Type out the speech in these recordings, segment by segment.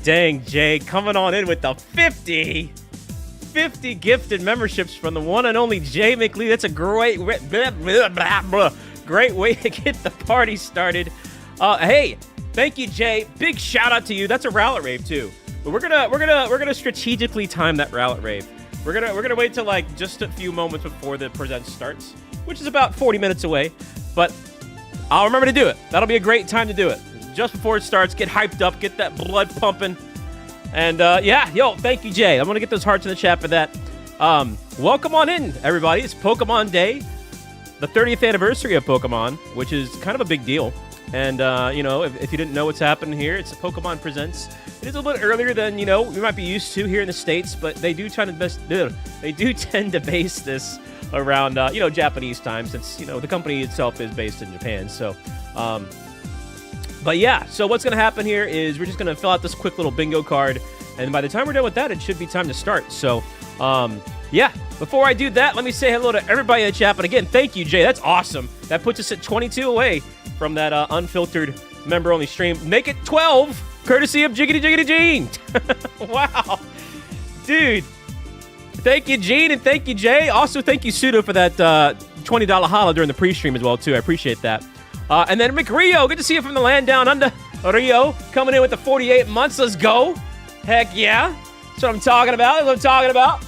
Dang, Jay, coming on in with the 50 gifted memberships from the one and only Jay McLeod. That's a great great way to get the party started. Hey, thank you, Jay. Big shout out to you. That's a Rowlet rave too. But we're gonna strategically time that Rowlet rave. We're gonna wait till like just a few moments before the present starts, which is about 40 minutes away. But I'll remember to do it. That'll be a great time to do it. Just before it starts, get hyped up, get that blood pumping. And yeah, yo, thank you, Jay. I'm gonna get those hearts in the chat for that. Welcome on in, everybody. It's Pokemon Day, the 30th anniversary of Pokemon, which is kind of a big deal. And you know, if you didn't know what's happening here, it's Pokemon Presents. It is a little bit earlier than, you know, we might be used to here in the States, but they do tend to base this around you know, Japanese time, since, you know, the company itself is based in Japan. So but yeah, so what's going to happen here is we're just going to fill out this quick little bingo card, and by the time we're done with that, it should be time to start. So, yeah, before I do that, let me say hello to everybody in the chat. But again, thank you, Jay. That's awesome. That puts us at 22 away from that unfiltered member-only stream. Make it 12, courtesy of Jiggity Jiggity Gene. Wow. Dude. Thank you, Gene, and thank you, Jay. Also, thank you, Pseudo, for that $20 holla during the pre-stream as well, too. I appreciate that. And then McRio, good to see you from the land down under. Rio, coming in with the 48 months. Let's go. Heck yeah. That's what I'm talking about. That's what I'm talking about.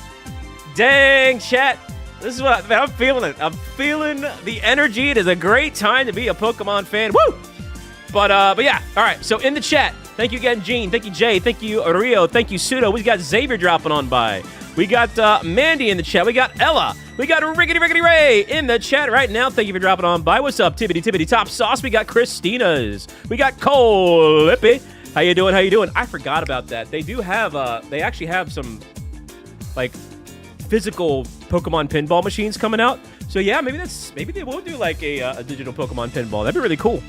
Dang, chat. This is what I'm feeling it. I'm feeling the energy. It is a great time to be a Pokemon fan. Woo! But yeah. All right. So in the chat, thank you again, Gene. Thank you, Jay. Thank you, Rio. Thank you, Pseudo. We got Xavier dropping on by. We got Mandy in the chat. We got Ella. We got Rickety Ray in the chat right now. Thank you for dropping on by. What's up, Tibbity Top Sauce? We got Christina's. We got Cole Lippy. How you doing? How you doing? I forgot about that. They do have, they actually have some, like, physical Pokemon pinball machines coming out. So yeah, maybe they will do like a digital Pokemon pinball. That'd be really cool.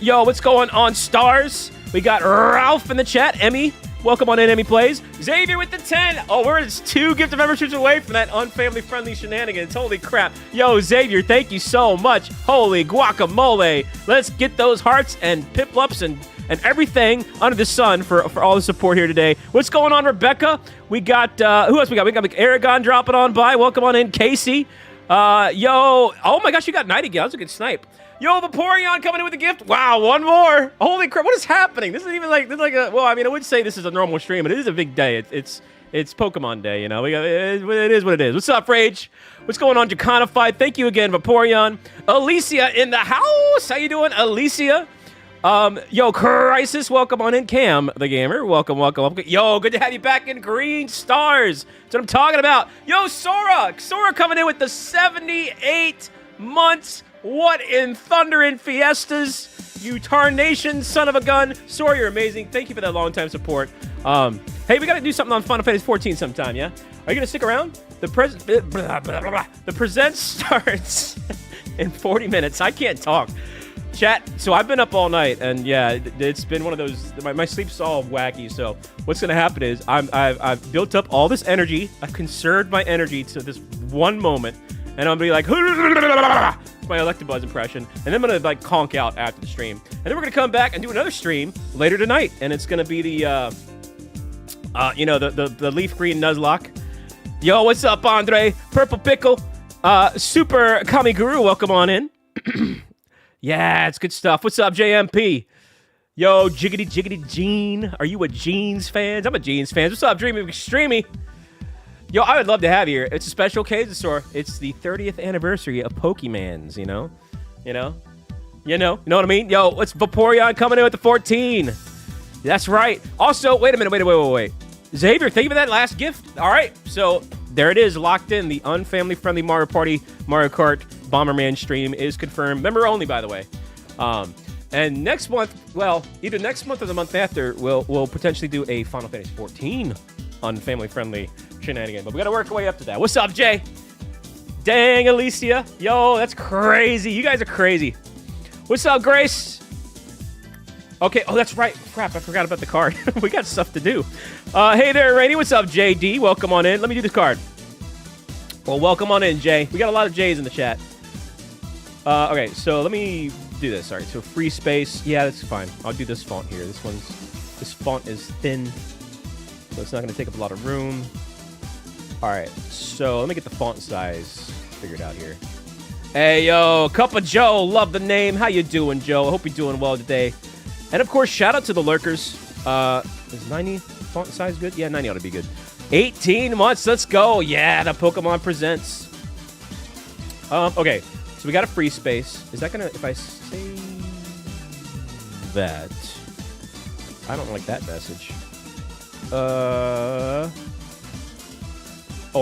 Yo, what's going on, stars? We got Ralph in the chat. Emmy. Welcome on in, Emmy Plays. Xavier with the 10. Oh, we're just 2 gifted memberships away from that unfamily-friendly shenanigans. Holy crap. Yo, Xavier, thank you so much. Holy guacamole. Let's get those hearts and piplups and everything under the sun for all the support here today. What's going on, Rebecca? We got, who else we got? We got Aragon dropping on by. Welcome on in, Casey. Yo, oh my gosh, you got Nightingale. That's a good snipe. Yo, Vaporeon coming in with a gift. Wow, one more. Holy crap, what is happening? This is even like, a, well, I mean, I would say this is a normal stream, but it is a big day. It's Pokemon Day, you know. It is what it is. What's up, Rage? What's going on, Jaconified? Thank you again, Vaporeon. Alicia in the house. How you doing, Alicia? Yo, Crisis, welcome on in. Cam, the gamer, welcome. Yo, good to have you back in Green Stars. That's what I'm talking about. Yo, Sora coming in with the 78 months. What in thunder and fiestas, you tarnation son of a gun. Sora, you're amazing. Thank you for that long time support. Hey, we got to do something on Final Fantasy 14 sometime, yeah? Are you going to stick around? The present starts in 40 minutes. I can't talk. Chat, so I've been up all night, and yeah, it's been one of those, my sleep's all wacky, so what's going to happen is I've built up all this energy, I've conserved my energy to this one moment, and I'm going to be like, it's my Electabuzz impression, and then I'm going to like conk out after the stream, and then we're going to come back and do another stream later tonight, and it's going to be the, you know, the leaf green Nuzlocke. Yo, what's up, Andre? Purple Pickle, Super Kamiguru, welcome on in. Yeah, it's good stuff. What's up, JMP? Yo, Jiggity Gene. Are you a Jeans fan? I'm a Jeans fan. What's up, Dreamy McStreamy? Yo, I would love to have you here. It's a special occasion, store. It's the 30th anniversary of Pokemans, you know? You know what I mean? Yo, what's Vaporeon coming in with the 14? That's right. Also, wait a minute, wait. Xavier, thank you for that last gift. All right, so there it is, locked in. The unfamily-friendly Mario Party Mario Kart Bomberman stream is confirmed. Member only, by the way. And next month, well, either next month or the month after, we'll potentially do a Final Fantasy 14 unfamily-friendly shenanigan. But we got to work our way up to that. What's up, Jay? Dang, Alicia. Yo, that's crazy. You guys are crazy. What's up, Grace? Okay, oh, that's right. Crap, I forgot about the card. We got stuff to do. Hey there, Rainy. What's up, JD? Welcome on in. Let me do this card. Well, welcome on in, Jay. We got a lot of J's in the chat. Okay, so let me do this. All right, so free space. Yeah, that's fine. I'll do this font here. This one's This font is thin, so it's not going to take up a lot of room. All right, so let me get the font size figured out here. Hey, yo, Cup of Joe, love the name. How you doing, Joe? I hope you're doing well today. And, of course, shout out to the lurkers. Is 90 font size good? Yeah, 90 ought to be good. 18 months, let's go. Yeah, the Pokemon Presents. Okay, so we got a free space. Is that going to, if I say that, I don't like that message. Oh,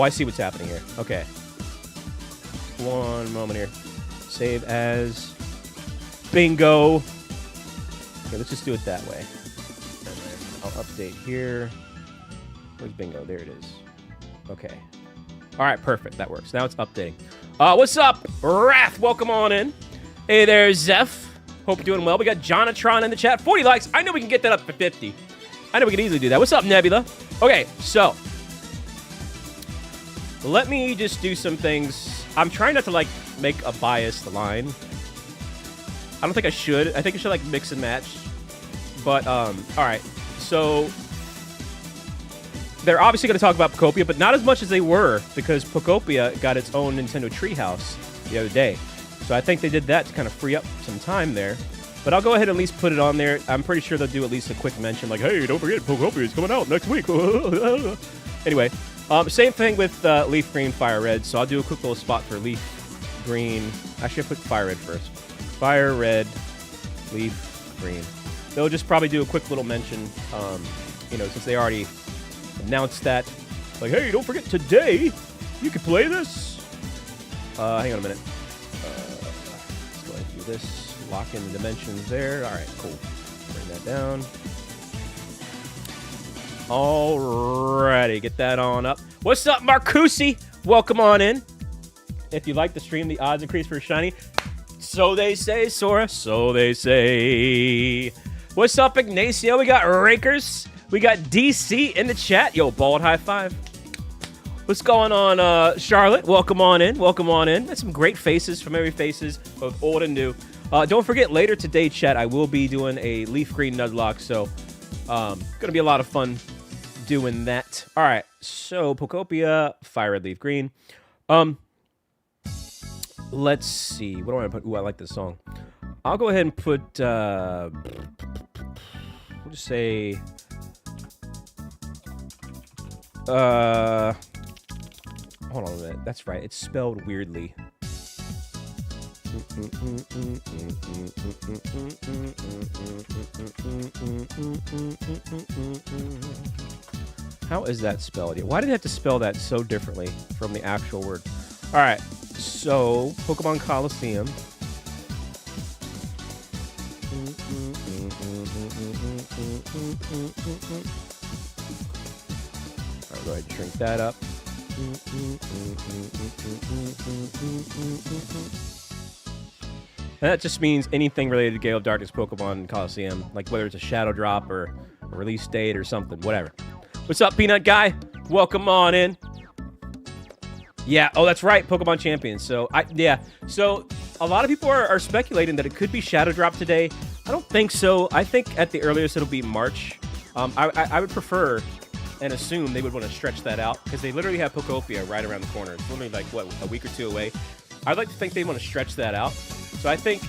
I see what's happening here. Okay. One moment here. Save as. Bingo. Okay, let's just do it that way. And then I'll update here. Where's bingo? There it is. Okay. All right, perfect. That works. Now it's updating. What's up, Wrath? Welcome on in. Hey there, Zeph. Hope you're doing well. We got Jonatron in the chat. 40 likes. I know we can get that up to 50. I know we can easily do that. What's up, Nebula? Okay, so let me just do some things. I'm trying not to, like, make a biased line. I don't think I should. I think I should, like, mix and match. But, all right. So they're obviously going to talk about Poptopia, but not as much as they were, because Poptopia got its own Nintendo Treehouse the other day. So I think they did that to kind of free up some time there. But I'll go ahead and at least put it on there. I'm pretty sure they'll do at least a quick mention, like, hey, don't forget, Poptopia is coming out next week. Anyway, same thing with Leaf Green, Fire Red. So I'll do a quick little spot for Leaf Green. Actually, I'll put Fire Red first. Fire Red, Leaf Green. They'll just probably do a quick little mention, you know, since they already announced that. Like, hey, don't forget, today you can play this. Hang on a minute. Let's go ahead and do this. Lock in the dimensions there. All right, cool. Bring that down. Alrighty, get that on up. What's up, Marcusi? Welcome on in. If you like the stream, the odds increase for shiny. So they say, Sora. So they say. What's up, Ignacio? We got Rakers. We got DC in the chat. Yo, bald high five. What's going on, Charlotte? Welcome on in. Welcome on in. That's some great faces, familiar faces, both old and new. Don't forget, later today, chat, I will be doing a Leaf Green Nuzlocke, so gonna be a lot of fun doing that. All right, so Poptopia, Fire Red, Leaf Green. Let's see. What do I want to put? Ooh, I like this song. I'll go ahead and put, we'll just say, hold on a minute. That's right. It's spelled weirdly. How is that spelled? Why did it have to spell that so differently from the actual word? All right, so Pokemon Colosseum. I'll go ahead and shrink that up. And that just means anything related to Gale of Darkness, Pokemon, Colosseum, like whether it's a shadow drop or a release date or something, whatever. What's up, Peanut Guy? Welcome on in. Yeah, oh, that's right, Pokemon Champions. So, so a lot of people are speculating that it could be shadow drop today. I don't think so. I think at the earliest it'll be March. I would prefer and assume they would want to stretch that out because they literally have Poptopia right around the corner. It's literally like, what, a week or two away. I'd like to think they want to stretch that out. So I think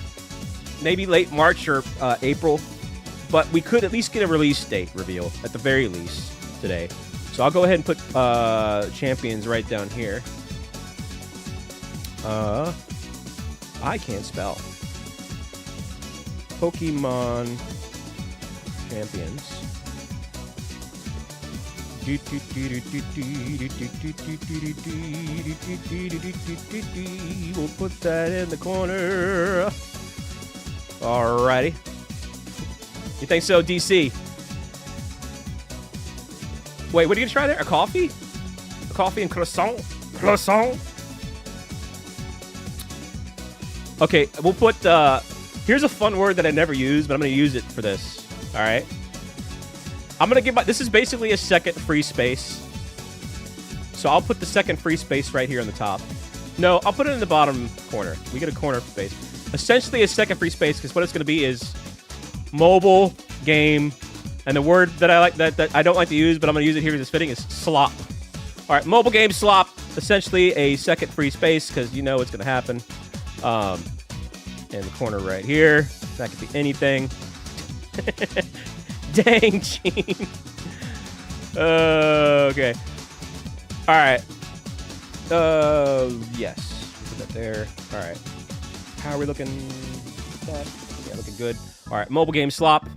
maybe late March or April, but we could at least get a release date reveal at the very least today. So I'll go ahead and put champions right down here. I can't spell. Pokemon champions. We'll put that in the corner. Alrighty. You think so, DC? Wait, what are you gonna try there? A coffee? A coffee and croissant? Croissant? Okay, we'll put, here's a fun word that I never use, but I'm gonna use it for this. Alright? I'm gonna give this is basically a second free space. So I'll put the second free space right here on the top. No, I'll put it in the bottom corner. We get a corner space. Essentially a second free space, because what it's gonna be is mobile game And the word that I like that I don't like to use, but I'm gonna use it here because it's fitting, is slop. All right, mobile game slop. Essentially a second free space because you know it's gonna happen. In the corner right here. That could be anything. Dang, Gene. Okay. All right. Yes. Put that there. All right. How are we looking? Yeah, looking good. All right. Mobile game slop.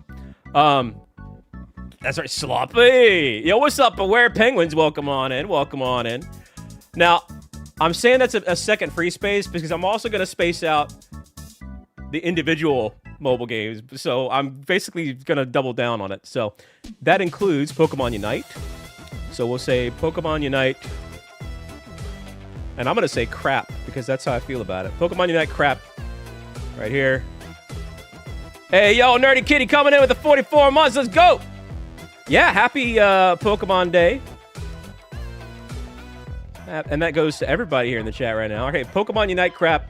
That's right. Sloppy. Yo, what's up, Beware Penguins? Welcome on in. Welcome on in. Now, I'm saying that's a second free space because I'm also going to space out the individual mobile games. So I'm basically going to double down on it. So that includes Pokemon Unite. So we'll say Pokemon Unite. And I'm going to say crap because that's how I feel about it. Pokemon Unite crap. Right here. Hey, yo, Nerdy Kitty coming in with the 44 months. Let's go. Yeah, happy Pokemon Day. And that goes to everybody here in the chat right now. Okay, Pokemon Unite crap.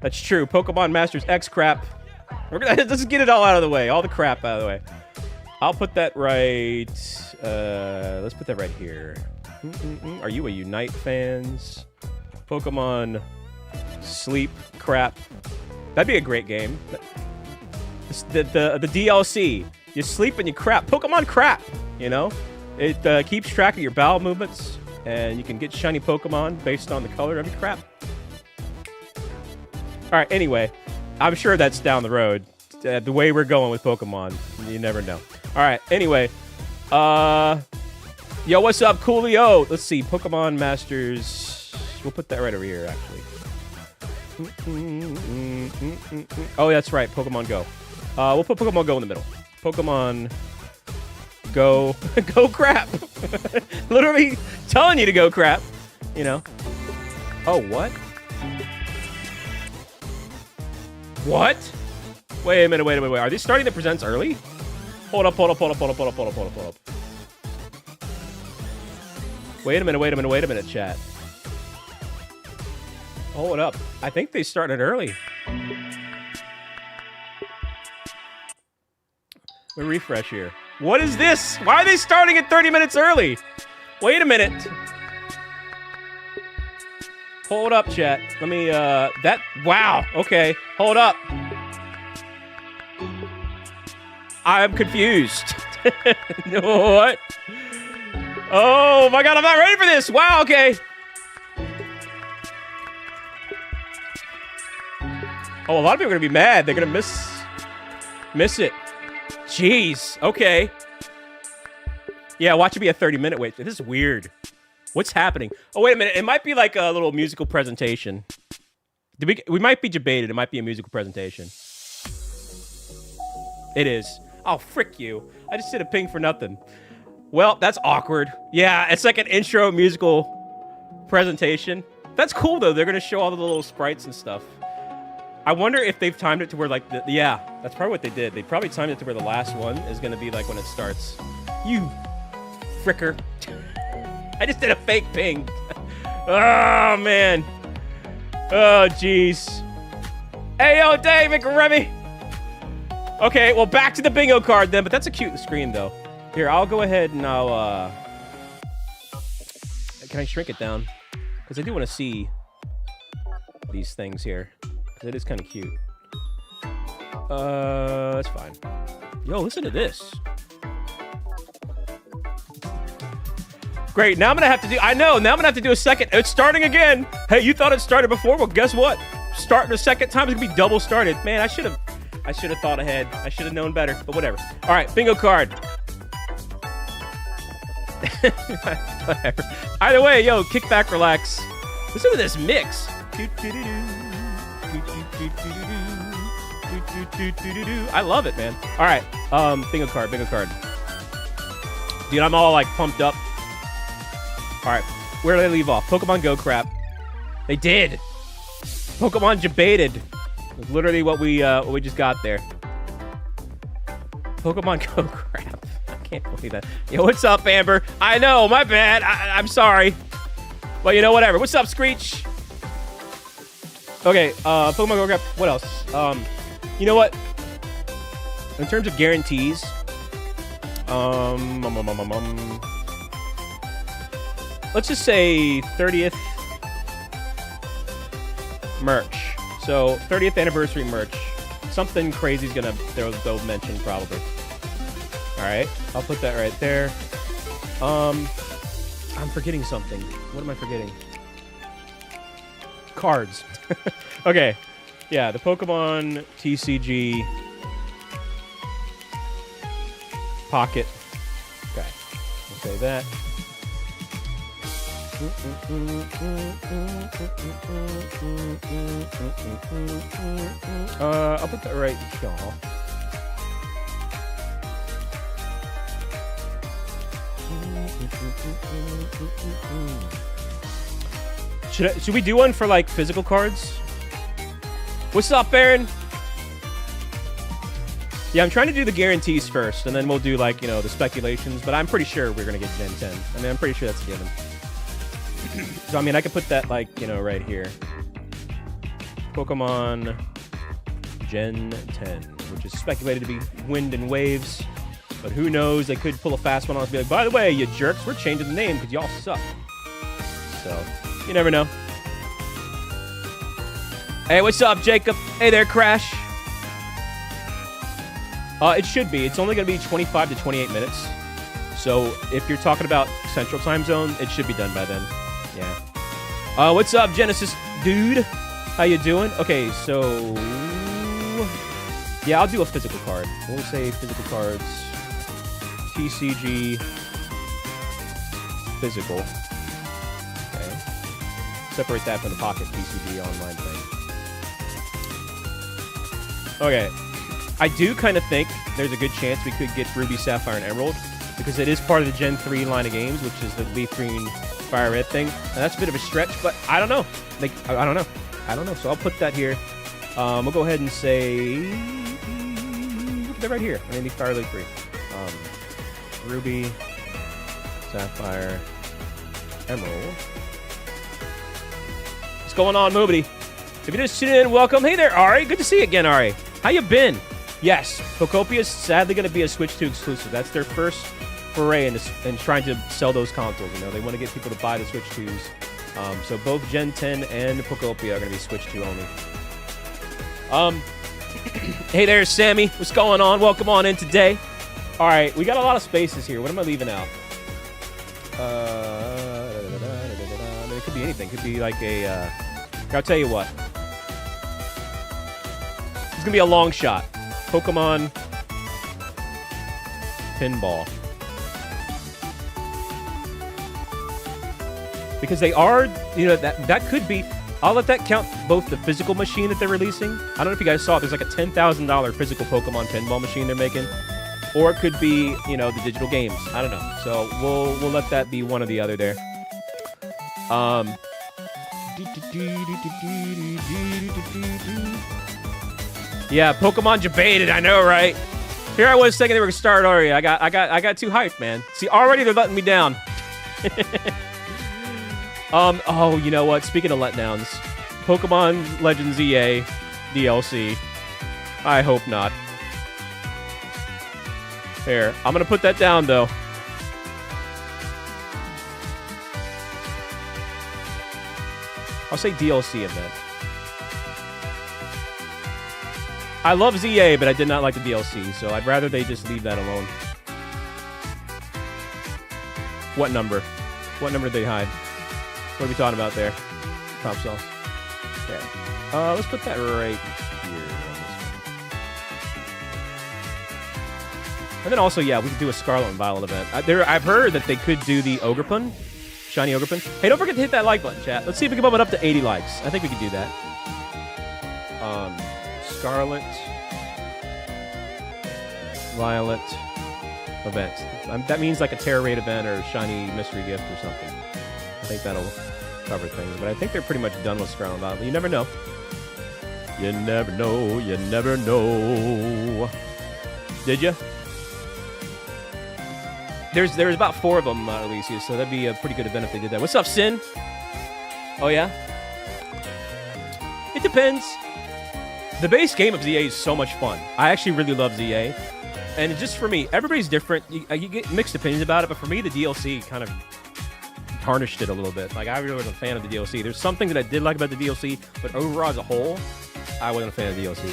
That's true. Pokemon Masters X crap. Let's get it all out of the way. All the crap out of the way. I'll put that right... let's put that right here. Are you a Unite fans? Pokemon Sleep crap. That'd be a great game. The DLC. You sleep and you crap. Pokemon crap, you know? It keeps track of your bowel movements, and you can get shiny Pokemon based on the color of your crap. All right, anyway, I'm sure that's down the road. The way we're going with Pokemon, you never know. All right, anyway. Yo, what's up, Coolio? Let's see, Pokemon Masters. We'll put that right over here, actually. Oh, that's right, Pokemon Go. We'll put Pokemon Go in the middle. Pokemon Go. Go crap. Literally telling you to go crap. You know. Oh, what? What? Wait a minute, wait. Are they starting the presents early? Hold up. Wait a minute, chat. Hold up. I think they started early. Let me refresh here. What is this? Why are they starting at 30 minutes early? Wait a minute. Hold up, chat. Let me, wow. Okay. Hold up. I'm confused. What? Oh my god, I'm not ready for this. Wow, okay. Oh, a lot of people are gonna be mad. They're gonna miss it. Jeez. Okay. Yeah, watch it be a 30-minute wait. This is weird. What's happening? Oh, wait a minute. It might be like a little musical presentation. We might be debated. It might be a musical presentation. It is. Oh, frick you. I just did a ping for nothing. Well, that's awkward. Yeah, it's like an intro musical presentation. That's cool, though. They're going to show all the little sprites and stuff. I wonder if they've timed it to where, like, yeah, that's probably what they did. They probably timed it to where the last one is going to be, like, when it starts. You fricker. I just did a fake ping. Oh, man. Oh, jeez. Hey, yo, David Remy. Okay, well, back to the bingo card then, but that's a cute screen, though. Here, I'll go ahead and I'll, can I shrink it down? Because I do want to see these things here. Because it is kind of cute. That's fine. Yo, listen to this. Great, now I'm going to have to do... I know, now I'm going to have to do a second. It's starting again. Hey, you thought it started before? Well, guess what? Starting a second time, it's going to be double started. Man, I should have thought ahead. I should have known better, but whatever. All right, bingo card. Whatever. Either way, yo, kick back, relax. Listen to this mix. I love it, man. All right, bingo card. Dude, I'm all like pumped up. All right, where do they leave off? Pokemon Go crap. They did. Pokemon debated. That's literally what we just got there. Pokemon Go crap. I can't believe that. Yo, what's up, Amber? I know, my bad. I'm sorry. Well, you know, whatever. What's up, Screech? Okay, Pokemon Go crap. What else? You know what? In terms of guarantees, Let's just say 30th merch. So 30th anniversary merch. Something crazy is gonna they'll mention probably. All right, I'll put that right there. I'm forgetting something. What am I forgetting? Cards. Okay. Yeah, the Pokemon TCG Pocket. Okay, we'll say that. I'll put that right here. Should we do one for like physical cards? What's up, Baron? Yeah, I'm trying to do the guarantees first, and then we'll do like, you know, the speculations, but I'm pretty sure we're gonna get Gen 10. I mean, I'm pretty sure that's a given. So, I mean, I could put that like, you know, right here. Pokemon Gen 10, which is speculated to be Wind and Waves, but who knows? They could pull a fast one on us and be like, by the way, you jerks, we're changing the name because y'all suck. So, you never know. Hey, what's up, Jacob? Hey there, Crash. It should be. It's only going to be 25 to 28 minutes. So if you're talking about Central Time Zone, it should be done by then. Yeah. What's up, Genesis dude? How you doing? Okay, so... yeah, I'll do a physical card. We'll say physical cards. TCG. Physical. Okay. Separate that from the Pocket TCG online thing. Okay. I do kind of think there's a good chance we could get Ruby, Sapphire, and Emerald, because it is part of the Gen 3 line of games, which is the Leaf Green, Fire Red thing. And that's a bit of a stretch, but I don't know. Like, I don't know. I don't know. So I'll put that here. We'll go ahead and say... put that right here. I mean, Fire Leaf 3. Ruby, Sapphire, Emerald. What's going on, Moobity? If you just tuned in, welcome. Hey there, Ari. Good to see you again, Ari. How you been? Yes, Poptopia is sadly going to be a Switch 2 exclusive. That's their first foray in trying to sell those consoles. You know, they want to get people to buy the Switch 2s. So both Gen 10 and Poptopia are going to be Switch 2 only. Hey there, Sammy. What's going on? Welcome on in today. All right, we got a lot of spaces here. What am I leaving out? I mean, it could be anything. It could be like a... I'll tell you what. It's going to be a long shot. Pokemon Pinball. Because they are, you know, that could be... I'll let that count both the physical machine that they're releasing. I don't know if you guys saw it. There's like a $10,000 physical Pokemon Pinball machine they're making. Or it could be, you know, the digital games. I don't know. So we'll let that be one or the other there. Yeah, Pokemon debated. I know, right? Here I was thinking they were gonna start already. I got too hyped, man. See, already they're letting me down. Oh, you know what? Speaking of letdowns, Pokemon Legends EA DLC. I hope not. Here, I'm gonna put that down though. I'll say DLC event. I love ZA, but I did not like the DLC, so I'd rather they just leave that alone. What number? What number did they hide? What are we talking about there? Top shelf. Okay. Let's put that right here. And then also, yeah, we could do a Scarlet and Violet event. I've heard that they could do the Ogerpon. Shiny Ogerpon. Hey, don't forget to hit that like button, chat. Let's see if we can bump it up to 80 likes. I think we could do that. Scarlet, Violet event. That means like a Terra Raid event or a Shiny Mystery Gift or something. I think that'll cover things. But I think they're pretty much done with Scarlet and Violet. You never know. You never know. You never know. Did you? There's about 4 of them, Alicia, so that'd be a pretty good event if they did that. What's up, Sin? Oh, yeah? It depends. The base game of ZA is so much fun. I actually really love ZA. and just for me, everybody's different. You get mixed opinions about it, but for me, the DLC kind of tarnished it a little bit. Like, I really wasn't a fan of the DLC. There's some things that I did like about the DLC, but overall as a whole, I wasn't a fan of the DLC.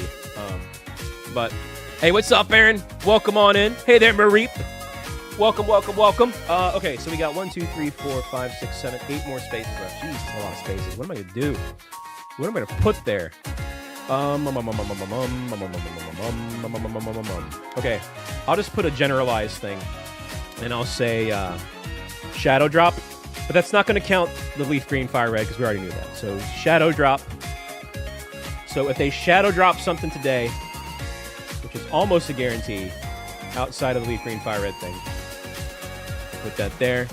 But, hey, what's up, Aaron? Welcome on in. Hey there, Mareep. Welcome, welcome, welcome. Okay, so we got 1, 2, 3, 4, 5, 6, 7, 8 more spaces left. Jeez, that's a lot of spaces. What am I going to do? What am I going to put there? Okay, I'll just put a generalized thing, and I'll say Shadow Drop, but that's not going to count the Leaf Green Fire Red because we already knew that. So Shadow Drop. So if they Shadow Drop something today, which is almost a guarantee, outside of the Leaf Green Fire Red thing, put that there.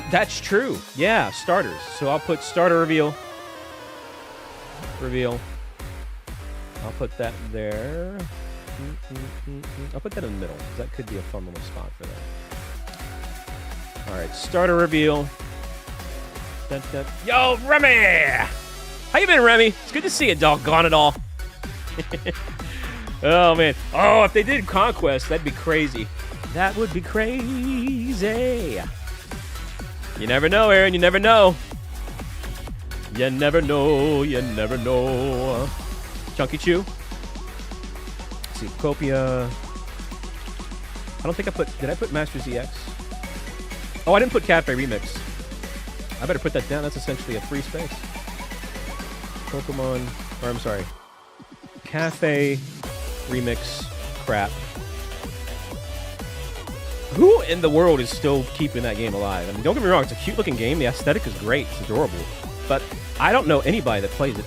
That's true. Yeah, starters. So I'll put starter reveal. I'll put that there. I'll put that in the middle, because that could be a fun little spot for that. All right, starter reveal. Dun, dun. Yo, Remy! How you been, Remy? It's good to see you, doggone it all. Oh, man. Oh, if they did Conquest, that'd be crazy. That would be crazy. You never know, Aaron. You never know. You never know. You never know. Chunky Chew. Let's see, Poptopia. I don't think I put... Did I put Masters EX? Oh, I didn't put Cafe Remix. I better put that down. That's essentially a free space. Pokemon... Or, I'm sorry. Cafe Remix crap. Who in the world is still keeping that game alive? I mean, don't get me wrong. It's a cute-looking game. The aesthetic is great. It's adorable. But I don't know anybody that plays it.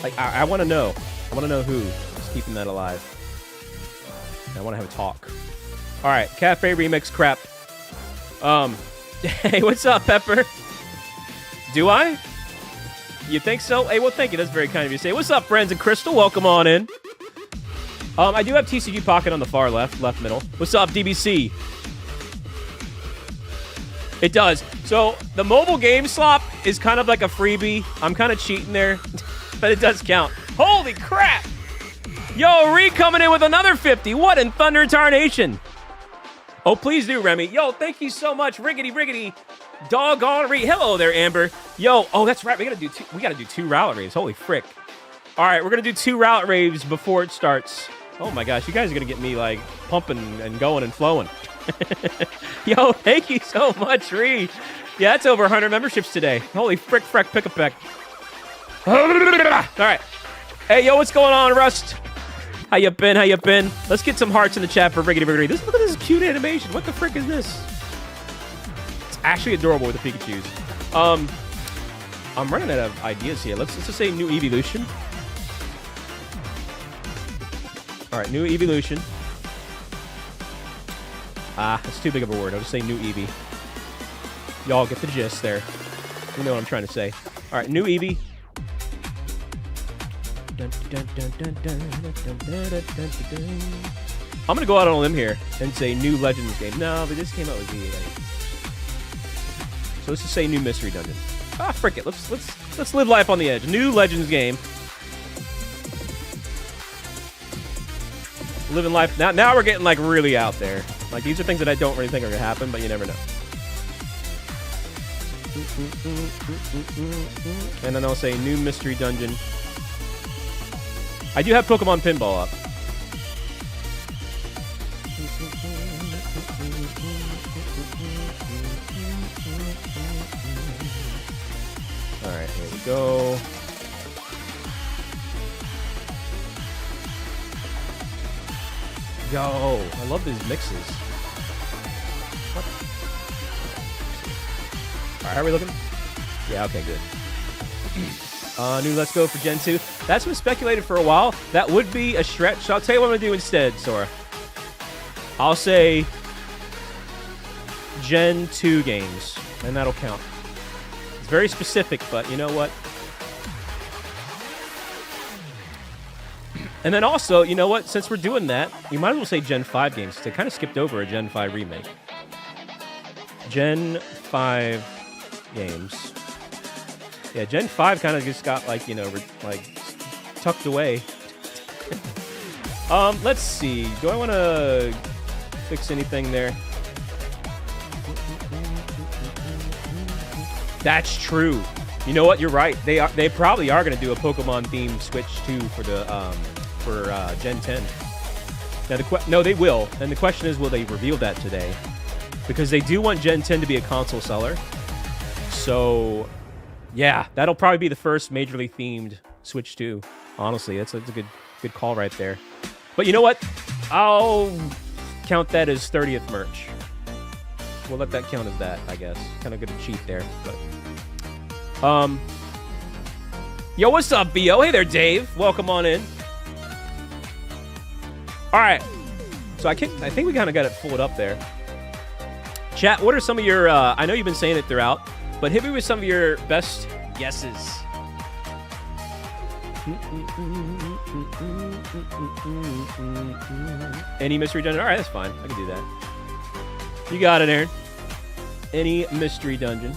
Like, I want to know. I want to know who is keeping that alive. I want to have a talk. All right, Cafe Remix crap. Hey, what's up, Pepper? Do I? You think so? Hey, well, thank you. That's very kind of you to say. What's up, friends? And Crystal, welcome on in. I do have TCG Pocket on the far left middle. What's up, DBC? It does. So the mobile game slop is kind of like a freebie. I'm kind of cheating there, but it does count. Holy crap! Yo, Ree coming in with another 50. What in thunder tarnation? Oh, please do, Remy. Yo, thank you so much. Riggedy. Doggone Ree. Hello there, Amber. Yo, oh, that's right. We gotta do two Rowlet raves. Holy frick. All right, we're gonna do 2 Rowlet raves before it starts. Oh my gosh, you guys are gonna get me like pumping and going and flowing. Yo, thank you so much, Ree. Yeah, it's over 100 memberships today. Holy frick, pick a peck. All right. Hey, yo, what's going on, Rust? How you been? Let's get some hearts in the chat for Riggedy. Look at this cute animation. What the frick is this? It's actually adorable with the Pikachus. I'm running out of ideas here. Let's just say new evolution. All right, new evolution. That's too big of a word. I'll just say new Eevee. Y'all get the gist there. You know what I'm trying to say. All right, new Eevee. I'm going to go out on a limb here and say new Legends game. No, but this came out with EA. So let's just say new Mystery Dungeon. Frick it. Let's live life on the edge. New Legends game. Living life. Now we're getting like really out there. Like these are things that I don't really think are gonna happen, but you never know. And then I'll say new mystery dungeon. I do have Pokemon Pinball up. All right, here we go. Yo, I love these mixes. What? All right, how are we looking? Yeah, okay, good. New Let's Go for Gen 2. That's been speculated for a while. That would be a stretch. So I'll tell you what I'm going to do instead, Sora. I'll say Gen 2 games, and that'll count. It's very specific, but you know what? And then also, you know what? Since we're doing that, you might as well say Gen 5 games, because they kind of skipped over a Gen 5 remake. Gen 5 games. Yeah, Gen 5 kind of just got, like, you know, like, tucked away. Let's see. Do I want to fix anything there? That's true. You know what? You're right. They probably are going to do a Pokemon themed Switch 2 for the Gen 10. Now no, they will. And the question is, will they reveal that today? Because they do want Gen 10 to be a console seller. So, yeah, that'll probably be the first majorly themed Switch 2. Honestly, that's a good call right there. But you know what? I'll count that as 30th merch. We'll let that count as that, I guess. Kind of good to cheat there, but yo, what's up, BO? Hey there, Dave. Welcome on in. All right. So I think we kind of got it pulled up there. Chat, what are some of your I know you've been saying it throughout, but hit me with some of your best guesses. Any mystery dungeon? All right, that's fine. I can do that. You got it, Aaron. Any mystery dungeon.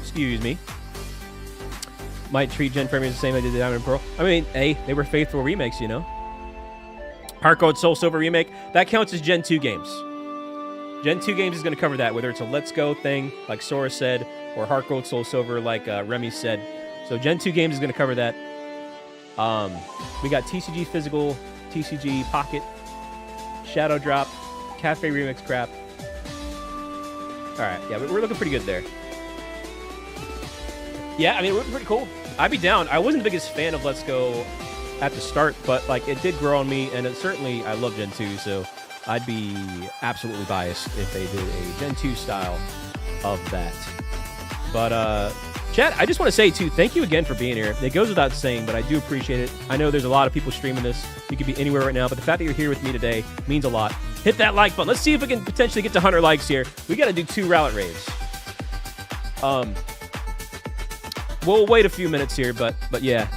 Excuse me. Might treat Gen Premiers the same as they did Diamond and Pearl. I mean, hey, they were faithful remakes, you know. Heart Gold Soul Silver remake, that counts as Gen 2 games. Gen 2 games is going to cover that, whether it's a Let's Go thing, like Sora said, or Heart Gold Soul Silver, like Remy said. So Gen 2 games is going to cover that. We got TCG Physical, TCG Pocket, Shadow Drop, Cafe Remix crap. All right, yeah, we're looking pretty good there. Yeah, I mean, we're pretty cool. I'd be down. I wasn't the biggest fan of Let's Go at the start, but like it did grow on me, and certainly I love Gen 2, so I'd be absolutely biased if they did a Gen 2 style of that. But chat, I just want to say too, thank you again for being here. It goes without saying, but I do appreciate it. I know there's a lot of people streaming this. You could be anywhere right now, but the fact that you're here with me today means a lot. Hit that like button. Let's see if we can potentially get to 100 likes here. We got to do 2 Rowlet raves. We'll wait a few minutes here, but yeah.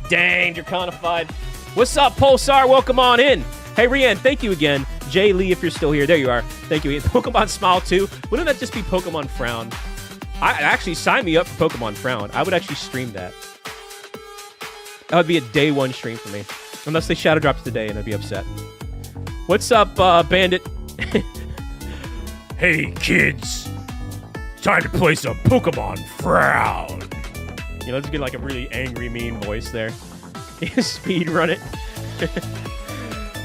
Dang, Draconified. What's up, Pulsar? Welcome on in. Hey, Rian, thank you again. Jay Lee, if you're still here. There you are. Thank you. Pokemon Smile 2. Wouldn't that just be Pokemon Frown? I actually sign me up for Pokemon Frown. I would actually stream that. That would be a day 1 stream for me. Unless they Shadow Drops today, and I'd be upset. What's up, Bandit? Hey, kids. Time to play some Pokemon Frown. You know, let's get like a really angry, mean voice there. Speed run it.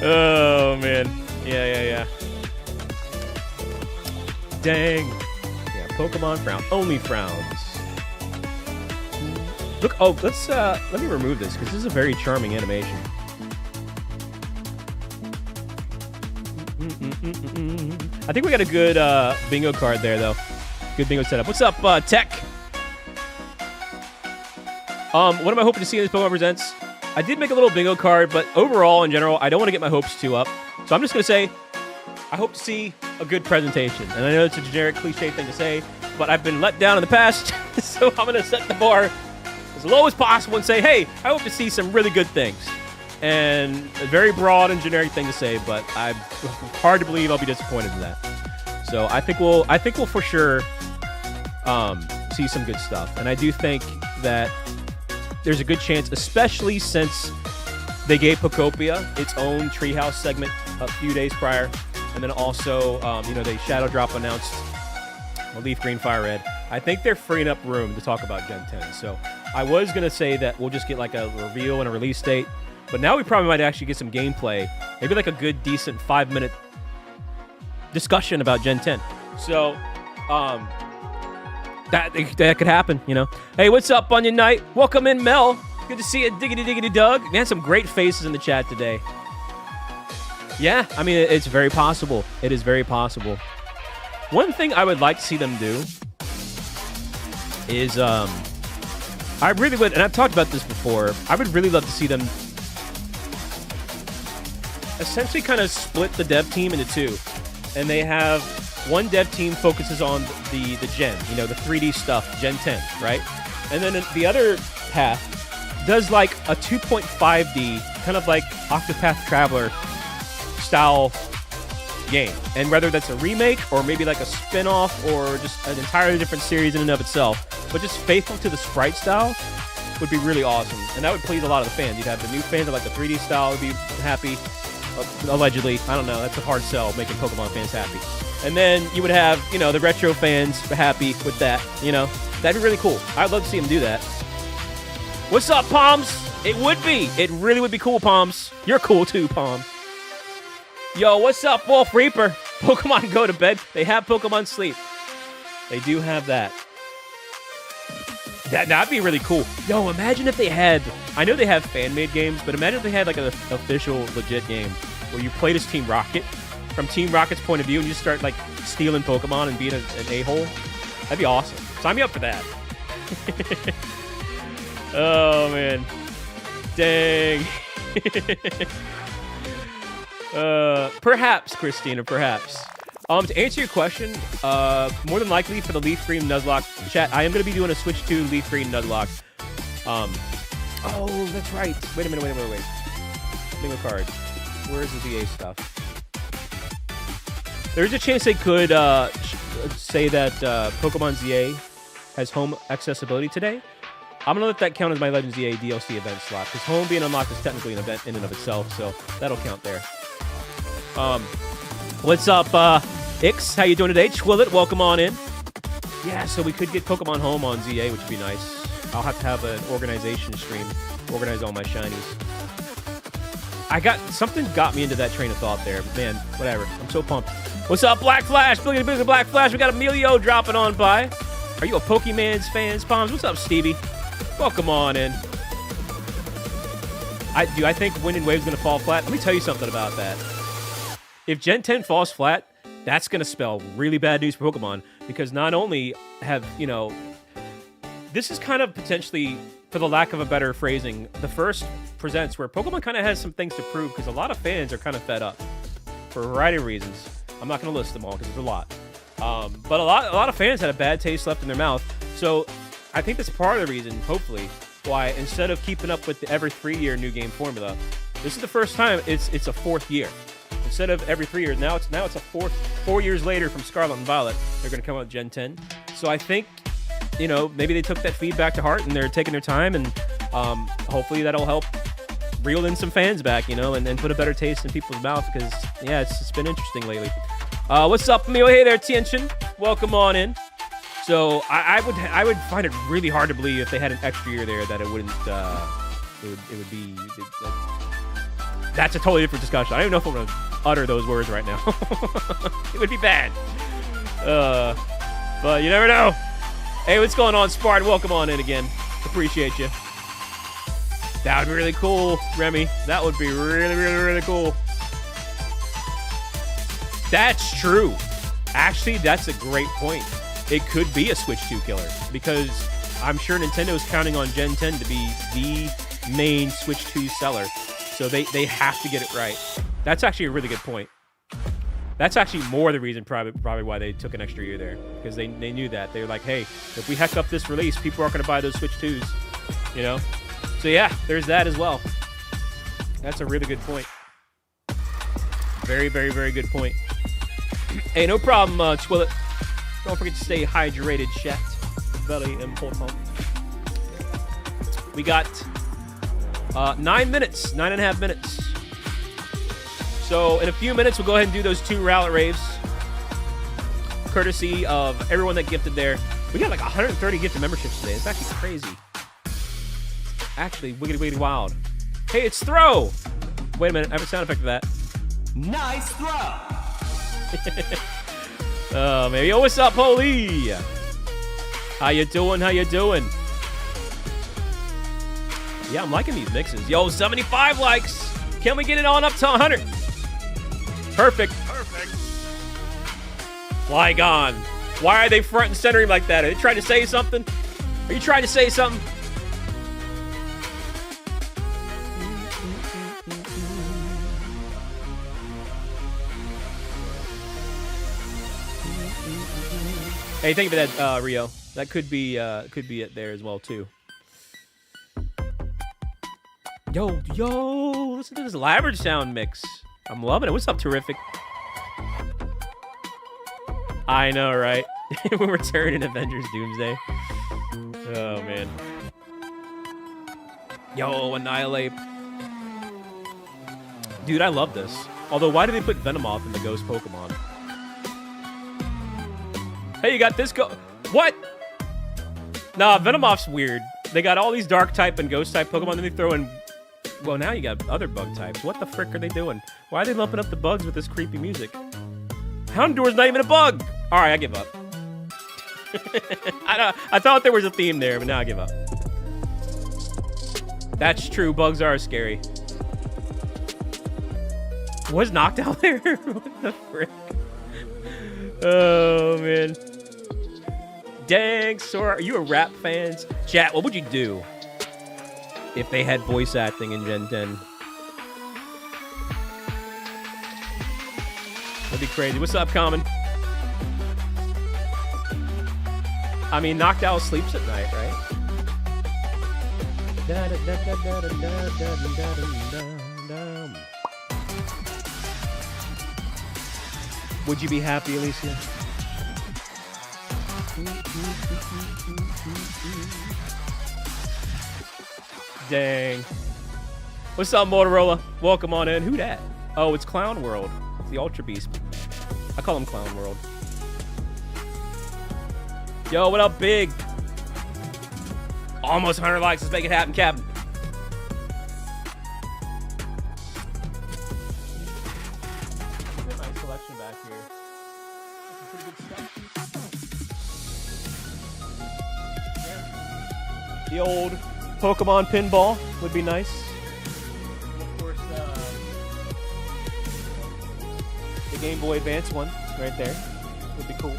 Oh, man. Yeah. Dang. Yeah, Pokemon Frown. Only frowns. Look, oh, let me remove this, because this is a very charming animation. I think we got a good bingo card there, though. Good bingo setup. What's up, Tech? What am I hoping to see in this Pokemon Presents? I did make a little bingo card, but overall, in general, I don't want to get my hopes too up. So I'm just going to say, I hope to see a good presentation. And I know it's a generic cliche thing to say, but I've been let down in the past, so I'm going to set the bar as low as possible and say, hey, I hope to see some really good things. And a very broad and generic thing to say, but I'm hard to believe I'll be disappointed in that. So I think we'll for sure see some good stuff. And I do think that there's a good chance, especially since they gave Poptopia its own Treehouse segment a few days prior. And then also, they Shadow Drop announced a Leaf Green, Fire Red. I think they're freeing up room to talk about Gen 10. So I was going to say that we'll just get like a reveal and a release date. But now we probably might actually get some gameplay. Maybe like a good, decent 5-minute discussion about Gen 10. So, that could happen, you know. Hey, what's up, Onion Knight? Welcome in, Mel. Good to see you, Diggity Doug. Man, some great faces in the chat today. Yeah, I mean, it's very possible. It is very possible. One thing I would like to see them do is, I really would, and I've talked about this before, I would really love to see them essentially kind of split the dev team into 2. And they have one dev team focuses on the gen, the 3D stuff, Gen 10, right? And then the other path does like a 2.5D, kind of like Octopath Traveler style game. And whether that's a remake or maybe like a spin-off or just an entirely different series in and of itself, but just faithful to the sprite style, would be really awesome, and that would please a lot of the fans. You'd have the new fans that like the 3D style would be happy, allegedly. I don't know. That's a hard sell, making Pokemon fans happy. And then you would have, you know, the retro fans happy with that. You know, that'd be really cool. I'd love to see them do that. What's up, Palms? It would be. It really would be cool, Palms. You're cool too, Palm. Yo, what's up, Wolf Reaper? Pokemon go to bed. They have Pokemon sleep. They do have that. That'd be really cool. Yo, imagine if they had... I know they have fan-made games, but imagine if they had like an official, legit game where you played as Team Rocket. From Team Rocket's point of view, and you start like stealing Pokemon and being an a-hole. That'd be awesome. Sign me up for that. Oh, man. Dang. Perhaps, Christina, perhaps. To answer your question, more than likely for the Leaf Green Nuzlocke chat, I am going to be doing a Switch 2 Leaf Green Nuzlocke. Oh, that's right. Wait a minute. Bingo card. Where's the VA stuff? There's a chance they could say that Pokemon ZA has home accessibility today. I'm going to let that count as my Legends ZA DLC event slot, because home being unlocked is technically an event in and of itself, so that'll count there. What's up, Ix? How you doing today? Twillet, welcome on in. Yeah, so we could get Pokemon Home on ZA, which would be nice. I'll have to have an organization stream, organize all my shinies. Something got me into that train of thought there, but man, whatever. I'm so pumped. What's up, Black Flash? Billy Black Flash. We got Emilio dropping on by. Are you a Pokemon's fans, Palms? What's up, Stevie? Welcome on in. I think Wind and Wave's gonna fall flat? Let me tell you something about that. If Gen 10 falls flat, that's gonna spell really bad news for Pokemon, because not only have, you know, this is kind of potentially, for the lack of a better phrasing, the first presents where Pokemon kind of has some things to prove, because a lot of fans are kind of fed up for a variety of reasons. I'm not going to list them all because there's a lot. But a lot of fans had a bad taste left in their mouth. So I think that's part of the reason, hopefully, why instead of keeping up with the every 3-year new game formula, this is the first time it's a 4th year. Instead of every 3 years, now it's a 4 years later from Scarlet and Violet, they're going to come out with Gen 10. So I think, you know, maybe they took that feedback to heart and they're taking their time, and hopefully that'll help reel in some fans back, you know, and put a better taste in people's mouth, because, yeah, it's been interesting lately. What's up, Emil? Hey there, Tianchen. Welcome on in. So I would find it really hard to believe if they had an extra year there that it wouldn't, it would be... That's a totally different discussion. I don't even know if I'm going to utter those words right now. It would be bad. But you never know. Hey, what's going on, Spartan? Welcome on in again. Appreciate you. That would be really cool, Remy. That would be really, really, really cool. That's true. Actually, that's a great point. It could be a Switch 2 killer, because I'm sure Nintendo's counting on Gen 10 to be the main Switch 2 seller. So they have to get it right. That's actually a really good point. That's actually more the reason probably why they took an extra year there, because they knew that. They were like, hey, if we heck up this release, people aren't going to buy those Switch 2s, you know? So yeah, there's that as well. That's a really good point. Very, very, very good point. Hey, no problem, Twillet. Don't forget to stay hydrated, chat. Very important. We got 9 minutes, 9.5 minutes. So in a few minutes, we'll go ahead and do those 2 Rowlet raves, courtesy of everyone that gifted there. We got like 130 gifted memberships today. It's actually crazy. Actually, wiggity wild. Hey, it's Throw. Wait a minute, I have a sound effect for that. Nice throw. Oh, man. Yo, what's up, Holy? How you doing? How you doing? Yeah, I'm liking these mixes. Yo, 75 likes. Can we get it on up to 100? Perfect. Flygon. Why are they front and centering like that? Are they trying to say something? Are you trying to say something? Hey, thank you for that, Rio. That could be it there as well too. Yo, listen to this Labrador sound mix. I'm loving it. What's up, Terrific? I know, right? When we're turning Avengers Doomsday. Oh, man. Yo, Annihilate. Dude, I love this. Although, why did they put Venomoth in the Ghost Pokemon? Hey, you got this What? Nah, Venomoth's weird. They got all these Dark type and Ghost type Pokemon, then they throw in... Well, now you got other bug types. What the frick are they doing? Why are they lumping up the bugs with this creepy music? Houndour's not even a bug! Alright, I give up. I thought there was a theme there, but now I give up. That's true, bugs are scary. Was Noctowl there? What the frick? Oh, man. Dang, Sora, are you a rap fan? Chat, what would you do if they had voice acting in Gen 10? That'd be crazy. What's up, Common? I mean, Noctowl sleeps at night, right? Would you be happy, Alicia? Dang. What's up, Motorola? Welcome on in. Who that? Oh, it's Clown World. It's the Ultra Beast. I call him Clown World. Yo, what up, Big? Almost 100 likes. Let's make it happen, Captain. Nice selection back here. That's some pretty good stuff. Yeah. The old Pokemon pinball would be nice. And of course, the Game Boy Advance one right there would be cool.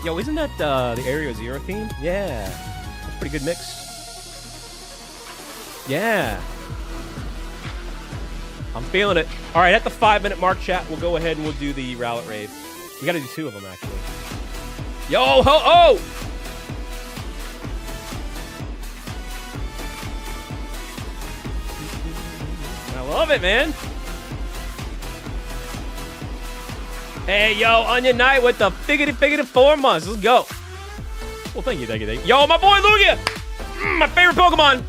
Yo, isn't that the Area Zero theme? Yeah. That's a pretty good mix. Yeah. I'm feeling it. All right, at the 5-minute mark, chat, we'll go ahead and we'll do the Rowlet Rave. We got to do 2 of them, actually. Yo, ho, oh! I love it, man. Hey, yo, Onion Knight with the figgity 4 months. Let's go. Well, thank you. Yo, my boy Lugia. My favorite Pokemon.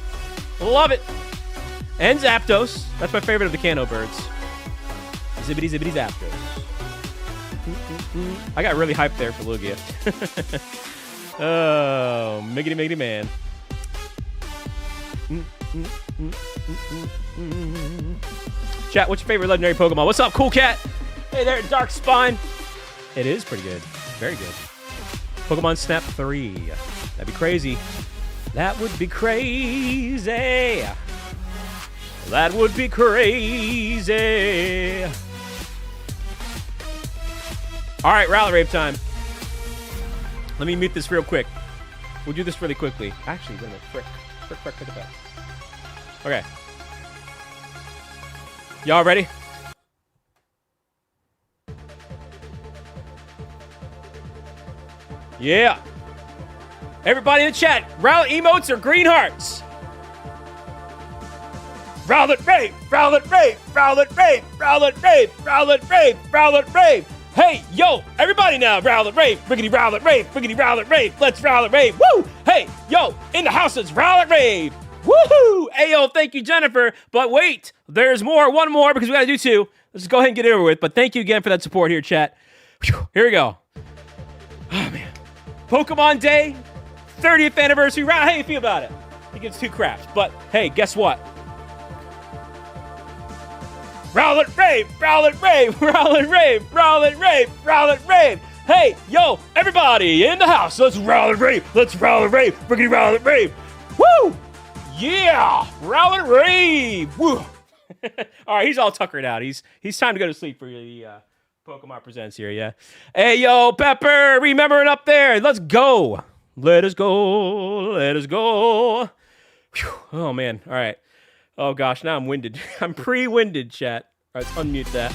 Love it. And Zapdos. That's my favorite of the Kanto birds. Zippity Zapdos. I got really hyped there for Lugia. Oh, miggity man. Chat, what's your favorite legendary Pokemon? What's up, Cool Cat? Hey there, Dark Spine. It is pretty good. Very good. Pokemon Snap 3. That'd be crazy. That would be crazy. That would be crazy. All right, Rowlet Rave time. Let me mute this real quick. We'll do this really quickly. Actually, wait a minute. Frick. Okay. Y'all ready? Yeah. Everybody in the chat, Rowlet emotes or green hearts? Rowlet Rave, Rowlet Rave, Rowlet Rave, Rowlet Rave, Rowlet Rave, Rowlet Rave. Hey, yo, everybody now, Rowlet Rave, Riggedy Rowlet Rave, Riggedy Rowlet Rave, let's Rowlet Rave, woo! Hey, yo, in the house is Rowlet Rave, woohoo! Hey, yo, thank you, Jennifer, but wait, there's more, one more, because we gotta do 2. Let's just go ahead and get it over with, but thank you again for that support here, chat. Whew, here we go. Oh, man. Pokemon Day, 30th anniversary round. How do you feel about it? He gets 2 craps, but hey, guess what? Rowlet Rave, Rowlet Rave, Rowlet Rave, Rowlet Rave, Rowlet Rave. Hey, yo, everybody in the house, let's Rowlet Rave, let's Rowlet Rave, Riggedy Rowlet Rave. Woo! Yeah, Rowlet Rave. Woo! All right, he's all tuckered out. He's time to go to sleep for the Pokemon Presents here, yeah. Hey, yo, Pepper, remembering up there. Let's go. Let us go. Let us go. Whew. Oh, man. All right. Oh, gosh, now I'm winded. I'm pre-winded, chat. All right, let's unmute that.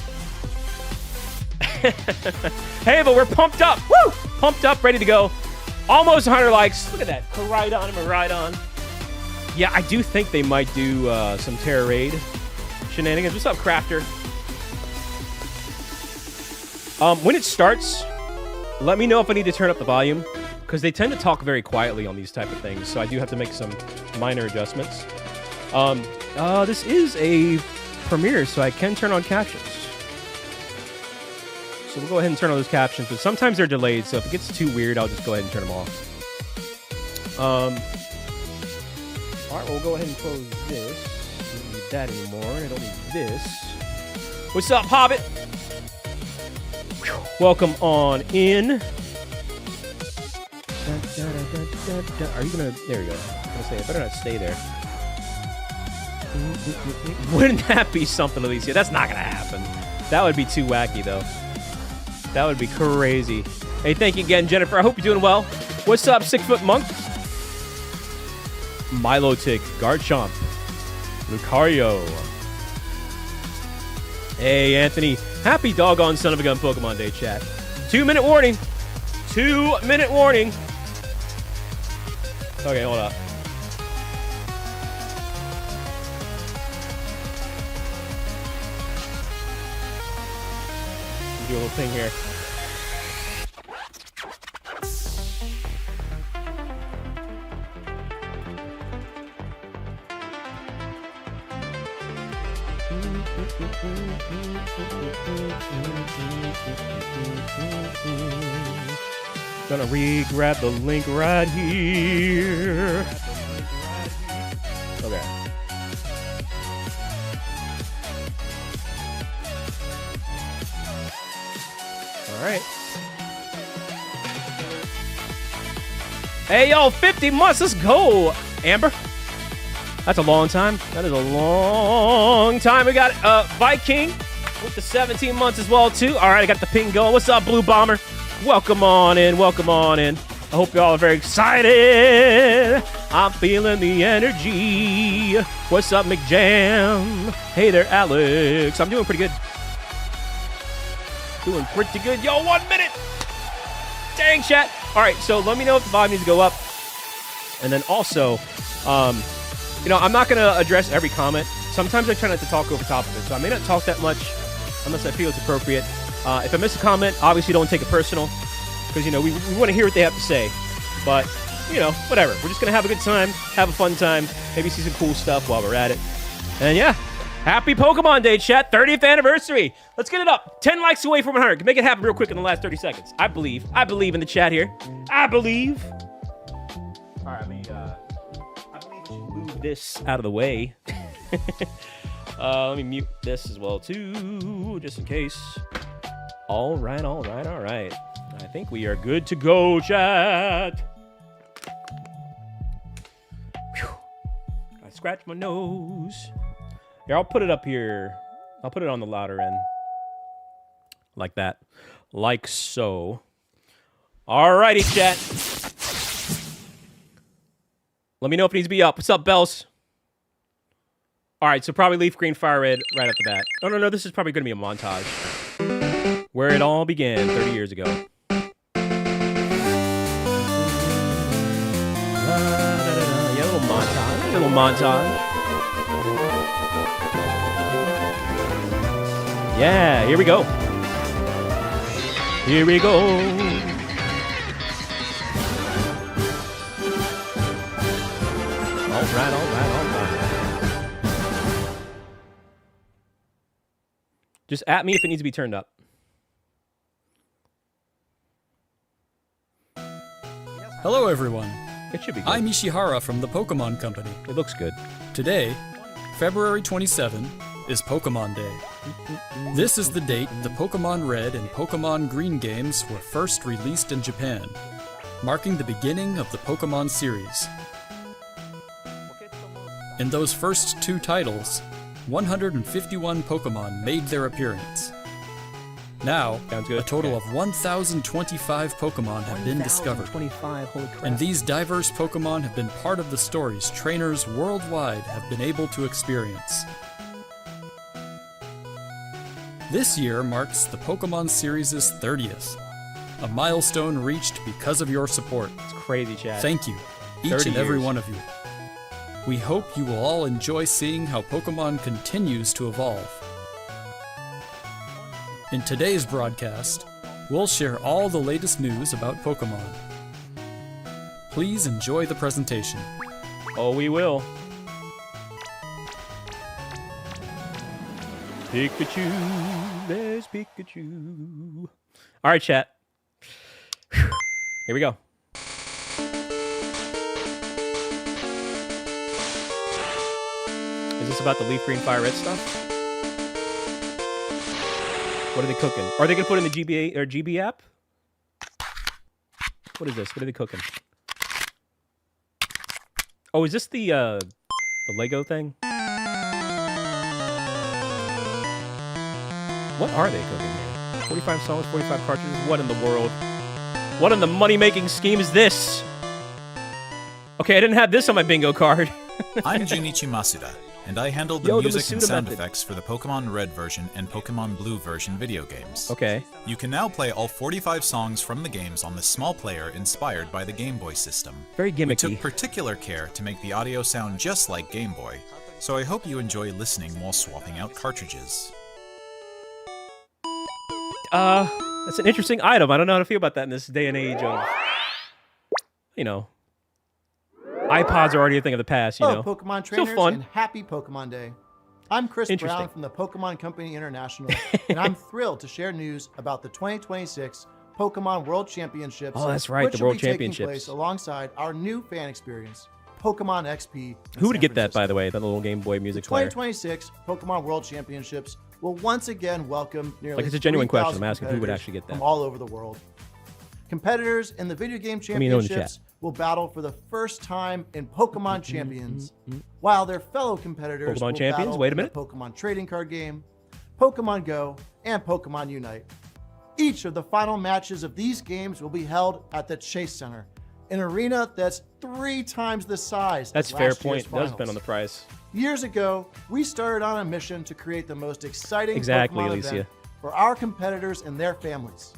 Hey, but we're pumped up. Woo! Pumped up, ready to go. Almost 100 likes. Look at that. Koraidon. Yeah, I do think they might do some Terra Raid shenanigans. What's up, Crafter? When it starts, let me know if I need to turn up the volume, because they tend to talk very quietly on these type of things, so I do have to make some minor adjustments. This is a premiere, so I can turn on captions. So we'll go ahead and turn on those captions, but sometimes they're delayed, so if it gets too weird, I'll just go ahead and turn them off. All right, we'll go ahead and close this. I don't need that anymore, and I don't need this. What's up, Hobbit? Welcome on in. Are you gonna? There we go. I was gonna say, I better not stay there. Wouldn't that be something, Alicia? That's not gonna happen. That would be too wacky, though. That would be crazy. Hey, thank you again, Jennifer. I hope you're doing well. What's up, 6 Foot Monk? Milotic, Garchomp, Lucario. Hey, Anthony. Happy doggone son of a gun Pokemon Day, chat. 2-minute warning. 2-minute warning. Okay, hold up. Do a little thing here. Gonna re-grab the link right here. Okay. All right. Hey, yo, 50 months. Let's go, Amber. That's a long time. That is a long time. We got Viking with the 17 months as well, too. All right, I got the ping going. What's up, Blue Bomber? Welcome on in. Welcome on in. I hope y'all are very excited. I'm feeling the energy. What's up, McJam? Hey there, Alex. I'm doing pretty good. Doing pretty good. Yo, 1 minute. Dang, chat. All right, so let me know if the volume needs to go up. And then also, you know, I'm not going to address every comment. Sometimes I try not to talk over top of it, so I may not talk that much unless I feel it's appropriate. If I miss a comment, obviously don't take it personal, because, you know, we want to hear what they have to say. But, you know, whatever. We're just going to have a good time, have a fun time, maybe see some cool stuff while we're at it. And, yeah, happy Pokemon Day, chat. 30th anniversary. Let's get it up. 10 likes away from 100. Make it happen real quick in the last 30 seconds. I believe. I believe in the chat here. I believe. All right, move this out of the way. Let me mute this as well too, just in case. All right. I think we are good to go, chat. Whew. I scratch my nose. Here, I'll put it up here. I'll put it on the louder end. Like that. Like so. Alrighty, chat. Let me know if it needs to be up. What's up, Bells? All right, so probably Leaf Green, Fire Red right off the bat. Oh, no, this is probably going to be a montage. Where it all began 30 years ago. Yeah, a little montage. Yeah, here we go. All right. Just at me if it needs to be turned up. Hello, everyone. It should be good. I'm Ishihara from the Pokemon Company. It looks good. Today, February 27, is Pokemon Day. This is the date the Pokemon Red and Pokemon Green games were first released in Japan, marking the beginning of the Pokemon series. In those first two titles, 151 Pokemon made their appearance. Now, a total of 1,025 Pokemon have been discovered, and these diverse Pokemon have been part of the stories trainers worldwide have been able to experience. This year marks the Pokemon series' 30th, a milestone reached because of your support. It's crazy, chat. Thank you, each and every one of you. We hope you will all enjoy seeing how Pokemon continues to evolve. In today's broadcast, we'll share all the latest news about Pokemon. Please enjoy the presentation. Oh, we will. Pikachu, there's Pikachu. All right, chat. Here we go. Is this about the leaf green fire red stuff? What are they cooking? Are they gonna put in the GBA or GB app? What is this? What are they cooking? Oh, is this the Lego thing? What are they cooking here? 45 songs, 45 cartridges. What in the world? What in the money-making scheme is this? Okay, I didn't have this on my bingo card. I'm Junichi Masuda, and I handled the music and sound effects for the Pokemon Red version and Pokemon Blue version video games. Okay. You can now play all 45 songs from the games on this small player inspired by the Game Boy system. Very gimmicky. We took particular care to make the audio sound just like Game Boy, so I hope you enjoy listening while swapping out cartridges. That's an interesting item. I don't know how to feel about that in this day and age of, you know, iPods are already a thing of the past, you know. Hello, Pokemon trainers, still fun. And happy Pokemon Day. I'm Chris Brown from the Pokemon Company International, and I'm thrilled to share news about the 2026 Pokemon World Championships. Oh, that's right, which the World will be taking Championships. place alongside our new fan experience, Pokemon XP. Who would get that, by the way, that little Game Boy music player? 2026 Pokemon World Championships will once again welcome nearly Like, it's a genuine question. 3,000 I'm asking who would competitors actually get that. from all over the world. Competitors in the video game me know in the championships chat. will battle for the first time in Pokemon Champions, while their fellow competitors Pokemon will Champions? battle Wait a in minute. the Pokemon trading card game, Pokemon Go, and Pokemon Unite. Each of the final matches of these games will be held at the Chase Center, an arena that's 3 times the size. That's as fair last year's point. It does depend finals. on the price. Years ago, we started on a mission to create the most exciting Exactly, Pokemon Alicia. event for our competitors and their families.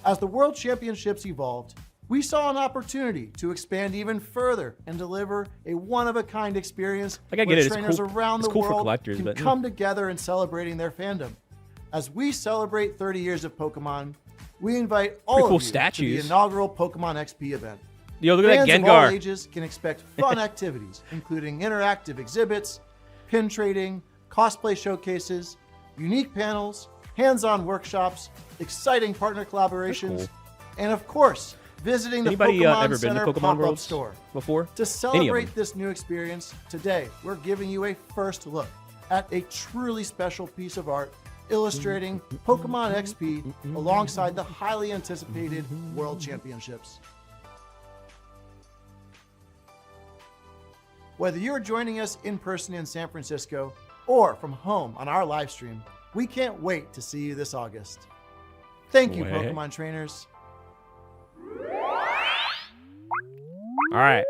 As the World Championships evolved, we saw an opportunity to expand even further and deliver a one-of-a-kind experience Like, I get where it. It's trainers cool. around It's the cool for world collectors, can but, come together in celebrating their fandom. As we celebrate 30 years of Pokemon, we invite all cool of you to statues. the inaugural Pokemon XP event. Yo, look at that Fans of all Gengar. ages can expect fun activities, including interactive exhibits, pin trading, cosplay showcases, unique panels, hands-on workshops, exciting partner collaborations, cool. and of course, visiting the Anybody Pokemon ever been Center to Pokemon pop-up Worlds store. before? To Any of celebrate them? this new experience, today we're giving you a first look at a truly special piece of art illustrating Pokemon XP alongside the highly anticipated World Championships. Whether you're joining us in person in San Francisco or from home on our live stream, we can't wait to see you this August. Thank you, Wait. Pokemon trainers. All right.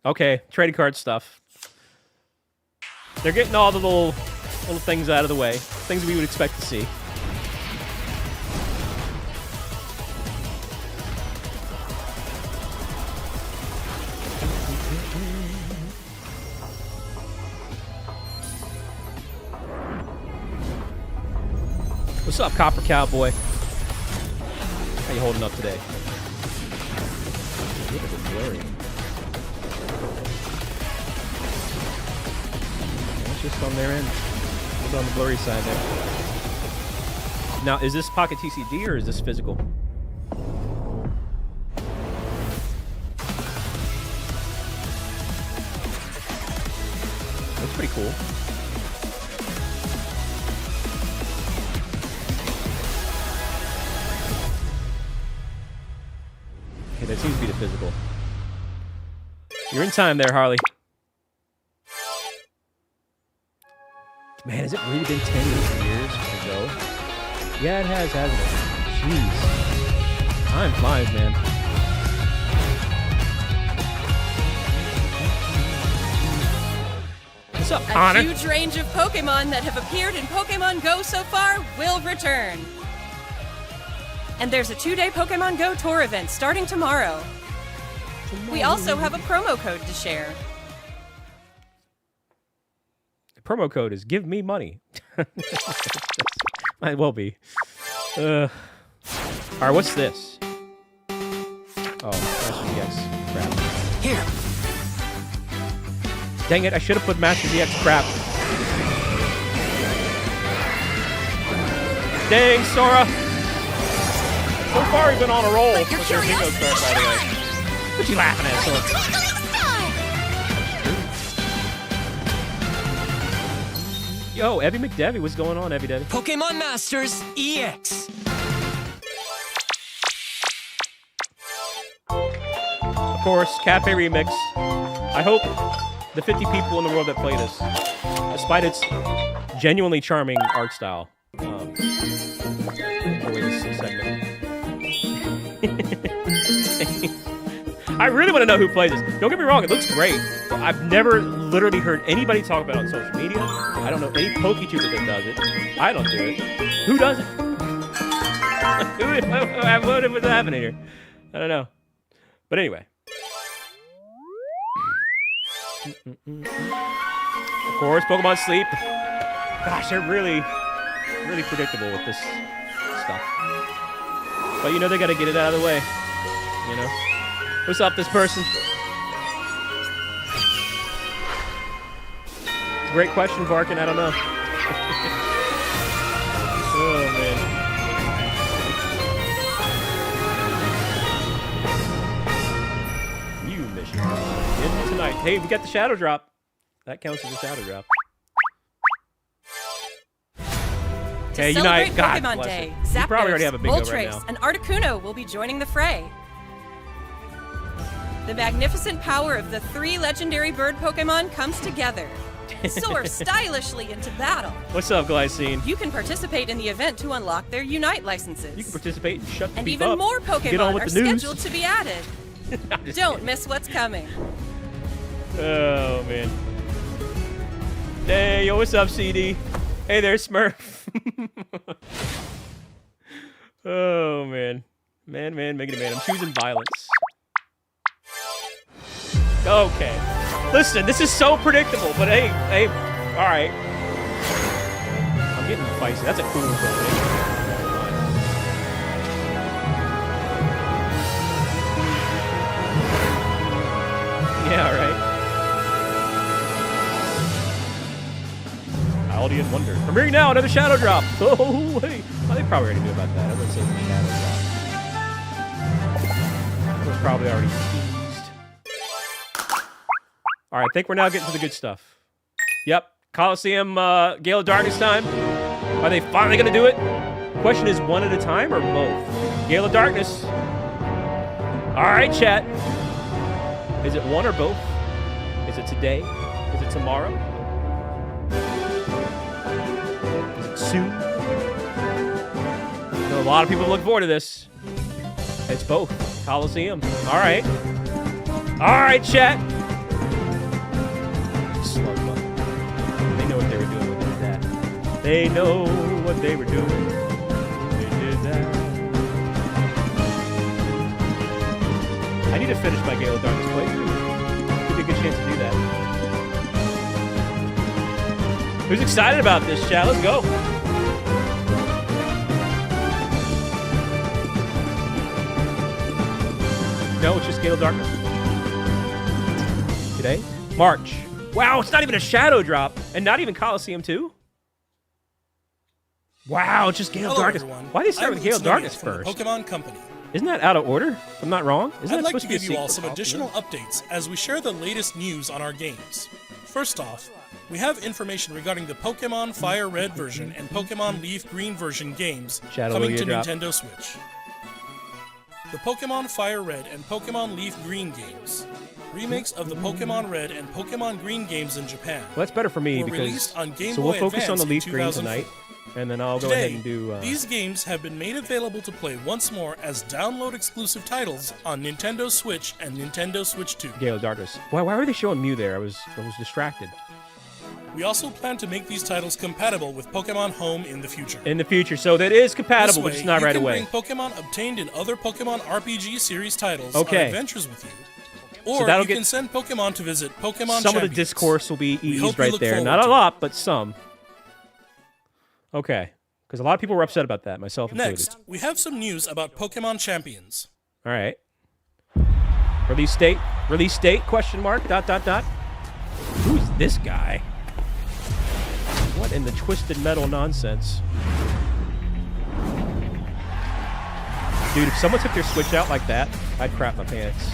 Okay, trading card stuff. They're getting all the little things out of the way. Things we would expect to see. What's up, Copper Cowboy? How you holding up today? Look at the blurry. It's just on their end. It's on the blurry side there. Now, is this Pocket TCG or is this physical? That's pretty cool. Okay, that seems to be the physical. You're in time there, Harley. Man, has it really been 10 years ago? Yeah, it has, hasn't it? Jeez. Time flies, man. What's up, Connor? A huge range of Pokemon that have appeared in Pokemon Go so far will return. And there's a 2-day Pokemon Go tour event starting tomorrow. We also have a promo code to share. The promo code is give me money. Might well be. All right, what's this? Oh, Master ZX. Crap. Here. Dang it, I should have put Master ZX. Crap. Dang, Sora. So far, we've been on a roll with your bingo card, by the way. What you laughing at, Sora? Yo, Evie McDevie, what's going on, Evie Devie? Pokemon Masters EX. Of course, Cafe Remix. I hope the 50 people in the world that play this, despite its genuinely charming art style. Wait this segment. I really want to know who plays this. Don't get me wrong, it looks great. But I've never literally heard anybody talk about it on social media. I don't know any PokeTuber that does it. I don't do it. Who does it? What's happening here? I don't know. But anyway. Of course, Pokemon Sleep. Gosh, they're really predictable with this stuff. But you know they gotta get it out of the way. You know? What's up, this person? Great question, Barkin. I don't know. Oh, man. You mission. In tonight. Hey, we got the Shadow Drop. That counts as a Shadow Drop. To Hey, celebrate Unite. God Pokemon bless Day, it. You probably already have a bingo right Moltres, now. and Articuno will be joining the fray. The magnificent power of the 3 legendary bird Pokemon comes together. Soar stylishly into battle. What's up, Glycine? You can participate in the event to unlock their Unite licenses. You can participate and shut the And beef even up. more Get on Pokemon with are the news. scheduled to be added. Don't miss what's coming. Oh, man. Hey, yo, what's up, CD? Hey there, Smurf. Oh, man. Man, Mega Man. I'm choosing violence. Okay. Listen, this is so predictable, but hey, alright. I'm getting feisty. That's a cool thing. Yeah, alright. Aldian Wonder. Premiering now, another Shadow Drop. Oh, hey. Oh, they probably already knew about that. I wouldn't say it was a Shadow Drop. It was probably already teased. Alright, I think we're now getting to the good stuff. Yep. Colosseum, Gale of Darkness time. Are they finally going to do it? Question is one at a time or both? Gale of Darkness. Alright, chat. Is it one or both? Is it today? Is it tomorrow? Is it soon? I know a lot of people look forward to this. It's both. Colosseum. Alright. Alright, chat. Slug button. They know what they were doing when they did that. They know what they were doing when they did that. I need to finish my Gale of Darkness playthrough. Give me a good chance to do that. Who's excited about this, chat? Let's go. No, it's just Gale of Darkness. Today? March. Wow, it's not even a Shadow Drop, and not even Colosseum 2? Wow, it's just Gale of Darkness. Everyone. Why did they start with Gale of Darkness from the first? Pokemon Company. Isn't that out of order? If I'm not wrong? Isn't I'd that like supposed to be a give you all sequel? some additional updates as we share the latest news on our games. First off, we have information regarding the Pokemon Fire Red version and Pokemon Leaf Green version games coming to Nintendo Switch. The Pokemon Fire Red and Pokemon Leaf Green games, remakes of the Pokemon Red and Pokemon Green games in Japan. Well, that's better for me were because released on Game so we'll Boy focus on Advance the Leaf in Green 2004. tonight, and then I'll go Today, ahead and do. These games have been made available to play once more as download-exclusive titles on Nintendo Switch and Nintendo Switch 2. Gale of Darkness. Why were they showing Mew there? I was distracted. We also plan to make these titles compatible with Pokemon Home in the future. In the future, so that is compatible, This way, but just not right away. You can bring Pokemon obtained in other Pokemon RPG series titles Okay. on adventures with you. Or that'll you get can send Pokemon to visit Pokemon Some of the Champions. discourse will be hope eased you right look there. forward Not a to lot, but some. Okay. Because a lot of people were upset about that, myself included. Next, we have some news about Pokemon Champions. All right. Release date? Release date? Question mark? Dot, dot, dot. Who's this guy? What in the twisted metal nonsense? Dude, if someone took their Switch out like that, I'd crap my pants.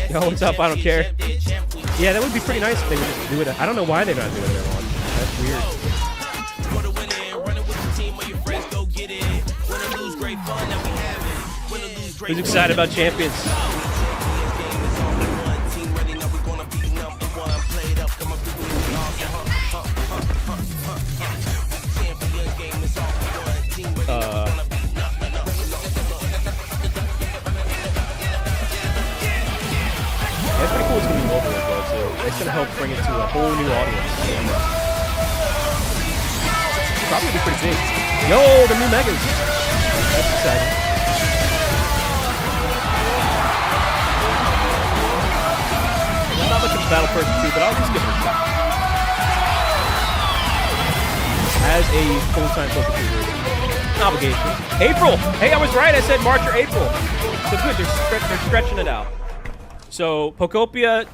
Yo, what's up? I don't care. Yeah, that would be pretty nice if they would just do it. I don't know why they're not doing it at launch. That's weird. Who's excited about Champions? That's pretty cool. It's gonna be mobile as well too. It's gonna help bring it to a whole new audience. Probably be pretty big. Yo, the new Megas. That's exciting. I'm not looking for Battle Person 2, but I'll just give it a shot. As a full-time Pokemon an obligation. April! Hey, I was right. I said March or April. So good. They're stretching it out. So, Poptopia,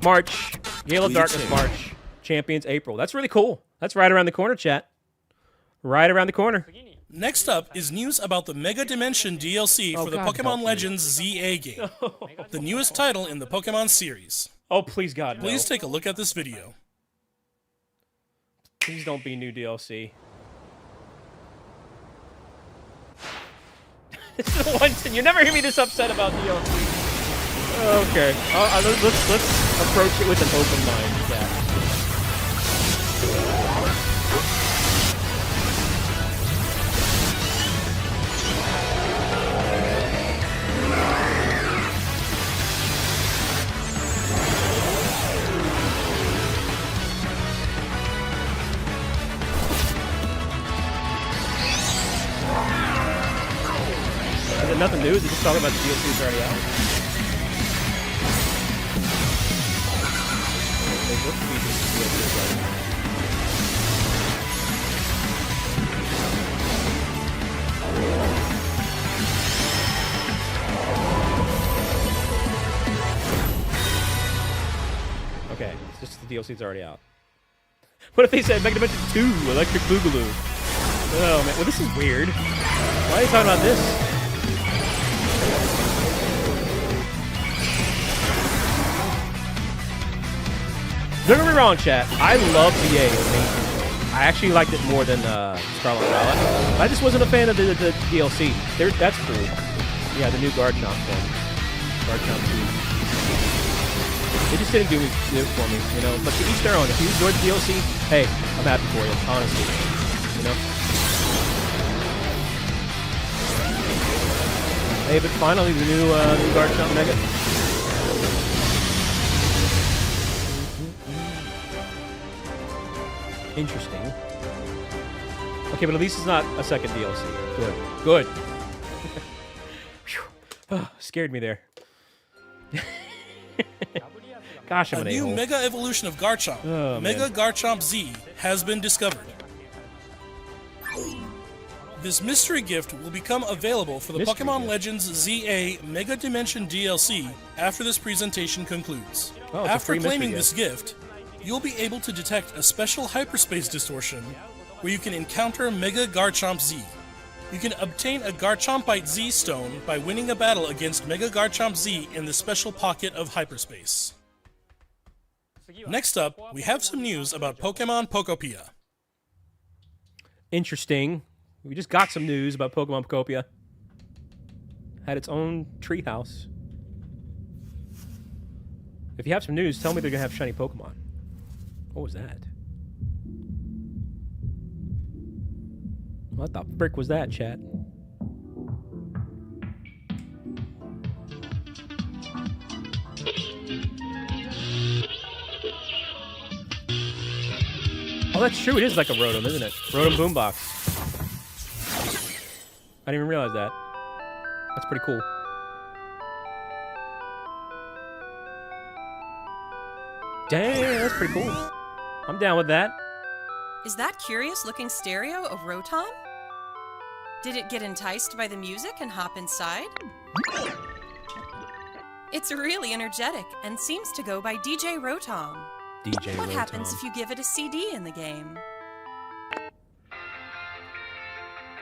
March. Gale of Darkness, March. Champions, April. That's really cool. That's right around the corner, chat. Right around the corner. Next up is news about the Mega Dimension DLC for the Pokemon Legends ZA game. The newest title in the Pokemon series. Oh, please, God, no. Please take a look at this video. Please don't be new DLC. This is the one thing. You never hear me this upset about DLC. Okay. Let's approach it with an open mind. Yeah. Is it nothing new? Is it just talking about the DLC that's already out? Okay, it's just the DLC's already out. What if they said Mega Dimension 2, Electric Boogaloo? Oh man, well this is weird. Why are you talking about this? Don't get me wrong, chat. I love VA. I actually liked it more than Scarlet and Violet. I just wasn't a fan of the DLC. That's cool. Yeah, the new Garchomp one. Garchomp 2. It just didn't do it for me, you know. But to each their own. If you enjoyed the DLC, hey, I'm happy for you, honestly. You know. Hey, but finally the new Garchomp Mega. Interesting. Okay, but at least it's not a second DLC. Good. Good. Oh, scared me there. Gosh, I'm a new Mega Evolution of Garchomp, Mega Garchomp Z, has been discovered. This mystery gift will become available for the Pokemon Legends ZA Mega Dimension DLC after this presentation concludes. Oh, after claiming this gift, you'll be able to detect a special hyperspace distortion where you can encounter Mega Garchomp Z. You can obtain a Garchompite Z stone by winning a battle against Mega Garchomp Z in the special pocket of hyperspace. Next up, we have some news about Pokemon Poptopia. Interesting. We just got some news about Pokemon Poptopia. Had its own treehouse. If you have some news, tell me they're gonna have shiny Pokemon. What was that? What the frick was that, chat? Oh, that's true. It is like a Rotom, isn't it? Rotom Boombox. I didn't even realize that. That's pretty cool. Dang, that's pretty cool. I'm down with that. Is that curious-looking stereo a Rotom? Did it get enticed by the music and hop inside? It's really energetic and seems to go by DJ Rotom. What happens if you give it a CD in the game?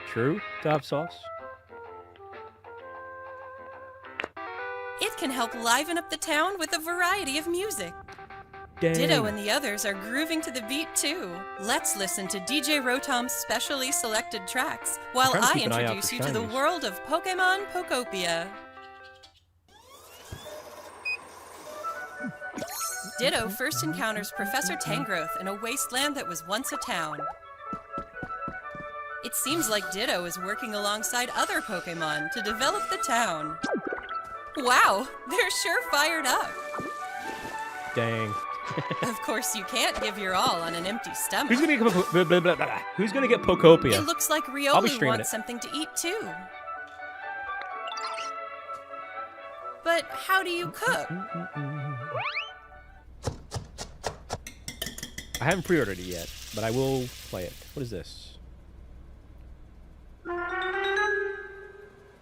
True, top sauce. It can help liven up the town with a variety of music. Dang. Ditto and the others are grooving to the beat too. Let's listen to DJ Rotom's specially selected tracks while I introduce you to the world of Pokemon Poptopia. Ditto first encounters Professor Tangrowth in a wasteland that was once a town. It seems like Ditto is working alongside other Pokemon to develop the town. Wow, they're sure fired up. Dang. Of course, you can't give your all on an empty stomach. Who's gonna get Poptopia? It looks like Riolu wants something to eat too. But how do you cook? I haven't pre-ordered it yet, but I will play it. What is this?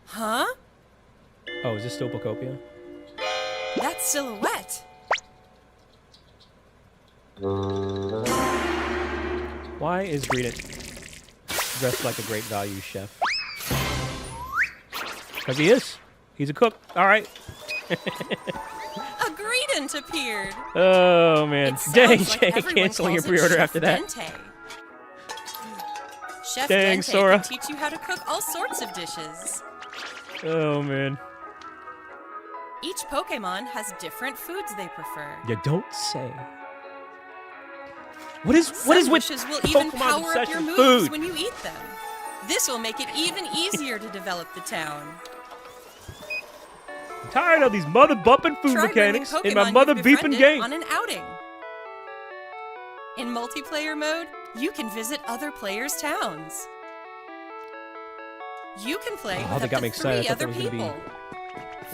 Huh? Oh, is this still Poptopia? That's Silhouette. Why is Greedent dressed like a great value chef? Because he is. He's a cook. All right. A Greedent appeared. Oh, man. Dang, Jay, like canceling your pre-order after that. Chef Dang, Bente Sora. can teach you how to cook all sorts of dishes. Oh, man. Each Pokemon has different foods they prefer. You don't say. What is Some with dishes will even Pokemon's power up obsession your with moves food? when you eat them. This will make it even easier to develop the town. I'm tired of these mother bumping food Try mechanics bringing in my Pokemon mother you've beeping befriended game. on an outing. In multiplayer mode, you can visit other players' towns. You can play with they up got to me excited. 3 I other thought there was people.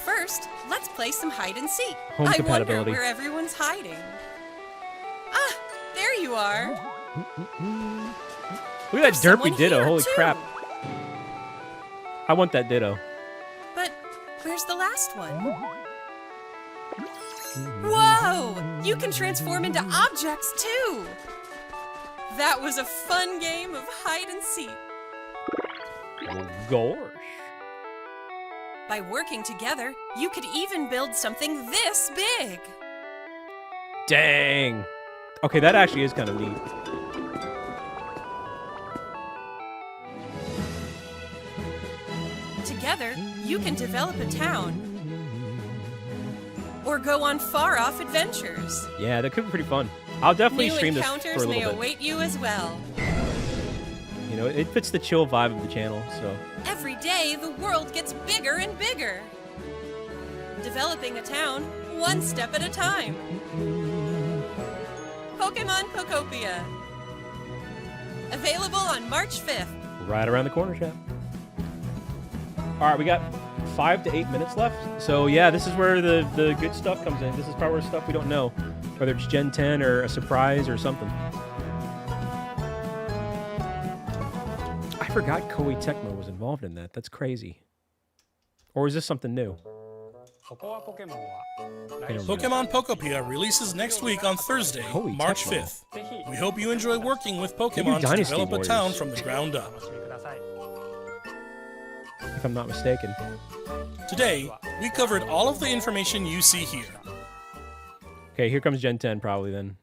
First, let's play some hide and seek. Home I wonder compatibility. where everyone's hiding. Ah, there you are. Look at that Someone derpy Ditto. here, Holy too. crap. I want that Ditto. But where's the last one? Whoa! You can transform into objects too! That was a fun game of hide and seek. Oh, gosh. By working together, you could even build something this big. Dang. Okay, that actually is kind of neat. Together, you can develop a town. Or go on far-off adventures. Yeah, that could be pretty fun. I'll definitely New stream this for a encounters may little bit. await you as well. You know, it fits the chill vibe of the channel, so. Every day, the world gets bigger and bigger. Developing a town, one step at a time. Pokemon Poptopia. Available on March 5th. Right around the corner, chat. All right, we got 5 to 8 minutes left. So yeah, this is where the good stuff comes in. This is probably stuff we don't know, whether it's Gen 10 or a surprise or something. I forgot Koei Tecmo was involved in that. That's crazy. Or is this something new? Pokemon Poptopia releases next week on Thursday, Holy March Tecmo. 5th. We hope you enjoy working with They do Pokemon to Dynasty develop Warriors. a town from the ground up. If I'm not mistaken. Today, we covered all of the information you see here. Okay, here comes Gen 10 probably then.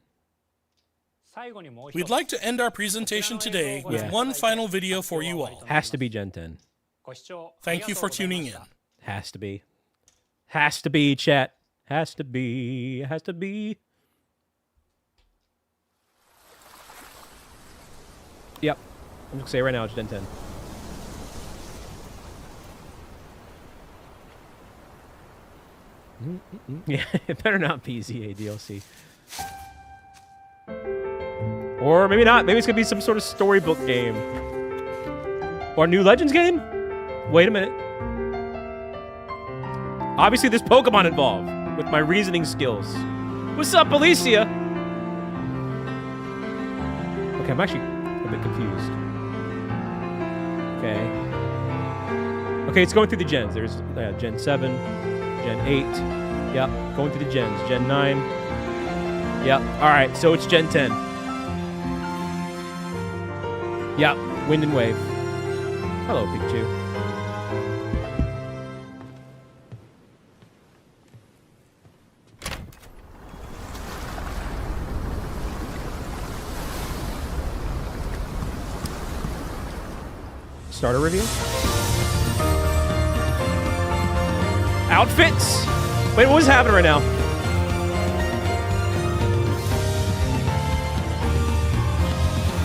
We'd like to end our presentation today with Yeah. one final video for you all. Has to be Gen 10. Thank you for tuning in. Has to be. Has to be, chat. Has to be. Has to be. Yep. I'm just gonna say right now it's Gen 10. Yeah, it better not be ZA DLC. Or maybe not. Maybe it's gonna be some sort of storybook game. Or a new Legends game? Wait a minute. Obviously, there's Pokemon involved with my reasoning skills. What's up, Alicia? Okay, I'm actually a bit confused. Okay. Okay, it's going through the gens. There's Gen 7, Gen 8. Yep, going through the gens. Gen 9. Yep, alright, so it's Gen 10. Yep, Wind and Wave. Hello, Pikachu. Starter review? Outfits? Wait, what is happening right now?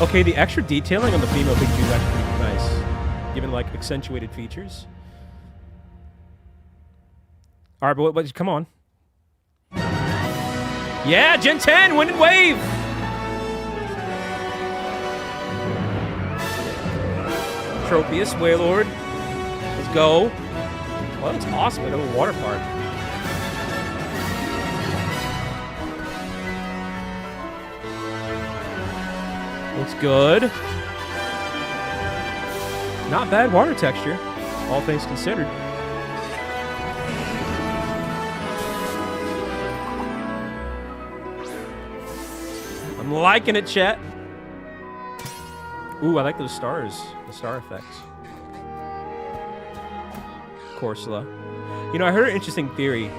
Okay, the extra detailing on the female Pikachu is actually pretty nice, given like accentuated features. All right, but come on. Yeah, Gen 10, Wind and Wave. Tropius, Wailord. Let's go. Well, that's awesome. Like a little water park. Looks good. Not bad water texture, all things considered. I'm liking it, chat. Ooh, I like those stars. The star effects. Corsola. You know, I heard an interesting theory.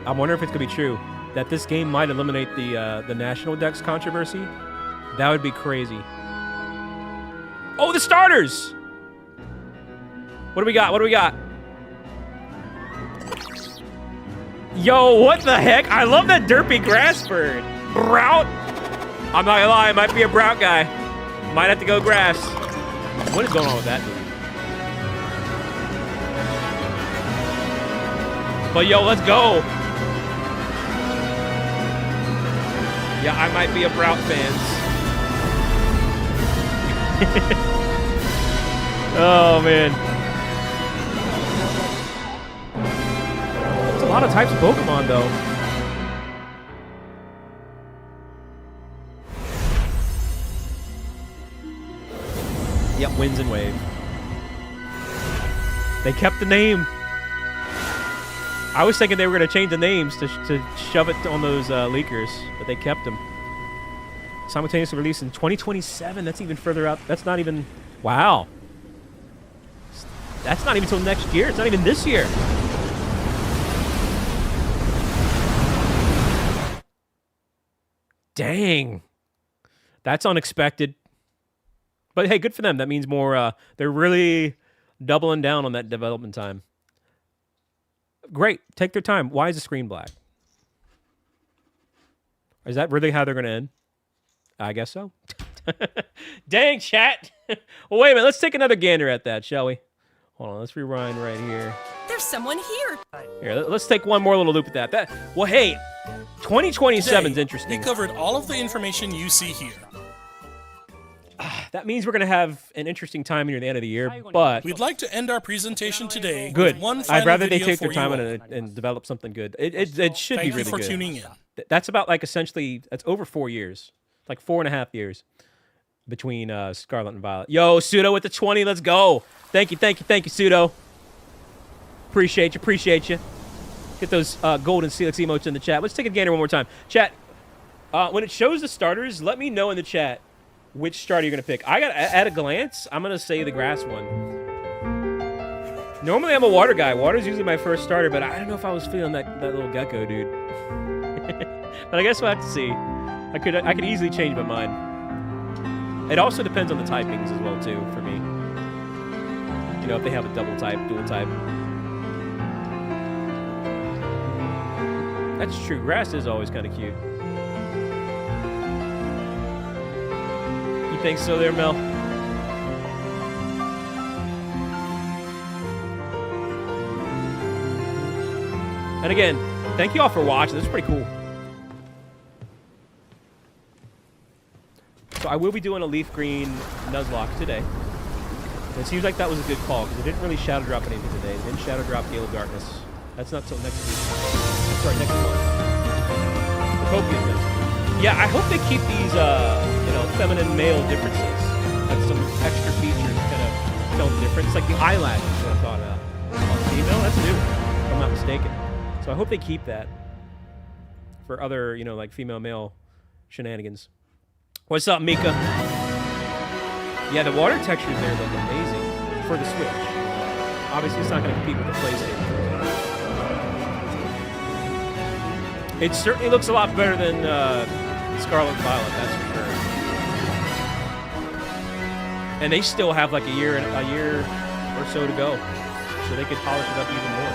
I'm wondering if it's going to be true. That this game might eliminate the National Dex controversy. That would be crazy. Oh, the starters! What do we got? What do we got? Yo, what the heck? I love that derpy grass bird. Brout? I'm not gonna lie, it might be a Brout guy. Might have to go grass. What is going on with that dude? But yo, let's go. Yeah, I might be a Brout fan. Oh, man. There's a lot of types of Pokemon, though. Yep, Winds and Wave. They kept the name. I was thinking they were going to change the names to shove it on those leakers, but they kept them. Simultaneously released in 2027. That's even further out. That's not even... Wow. That's not even until next year. It's not even this year. Dang. That's unexpected. But hey, good for them. That means more... they're really doubling down on that development time. Great. Take their time. Why is the screen black? Is that really how they're going to end? I guess so. Dang, chat. Well, wait a minute. Let's take another gander at that, shall we? Hold on. Let's rewind right here. There's someone here. Here, let's take one more little loop at that. Well, hey, 2027 is interesting. We covered all of the information you see here. That means we're going to have an interesting time near the end of the year, but... We'd like to end our presentation today good. with one final I'd rather they video take their for time you on all. it and develop something good. It should be really good. Thank you for tuning in. That's about, like, essentially... That's over 4 years. Like 4.5 years between Scarlet and Violet. Yo, Pseudo with the 20. Let's go. Thank you, Pseudo. Appreciate you. Get those golden Celix emotes in the chat. Let's take a gander one more time. Chat, when it shows the starters, let me know in the chat which starter you're going to pick. At a glance, I'm going to say the grass one. Normally, I'm a water guy. Water's usually my first starter, but I don't know if I was feeling that little gecko, dude. But I guess we'll have to see. I could easily change my mind. It also depends on the typings as well, too, for me. You know, if they have a double type, dual type. That's true. Grass is always kind of cute. You think so there, Mel? And again, thank you all for watching. This is pretty cool. So I will be doing a Leaf Green Nuzlocke today. And it seems like that was a good call, because it didn't really Shadow Drop anything today. It didn't Shadow Drop Gale of Darkness. That's not till next week. Sorry, next month. Popopia's next week. Yeah, I hope they keep these, you know, feminine male differences. That's some extra features that kind of tell the difference. Like the eyelash is what I thought about. Female, that's new, if I'm not mistaken. So I hope they keep that for other, you know, like female-male shenanigans. What's up, Mika? Yeah, the water textures there look amazing for the Switch. Obviously, it's not going to compete with the PlayStation. It certainly looks a lot better than Scarlet and Violet, that's for sure. And they still have like a year or so to go, so they could polish it up even more.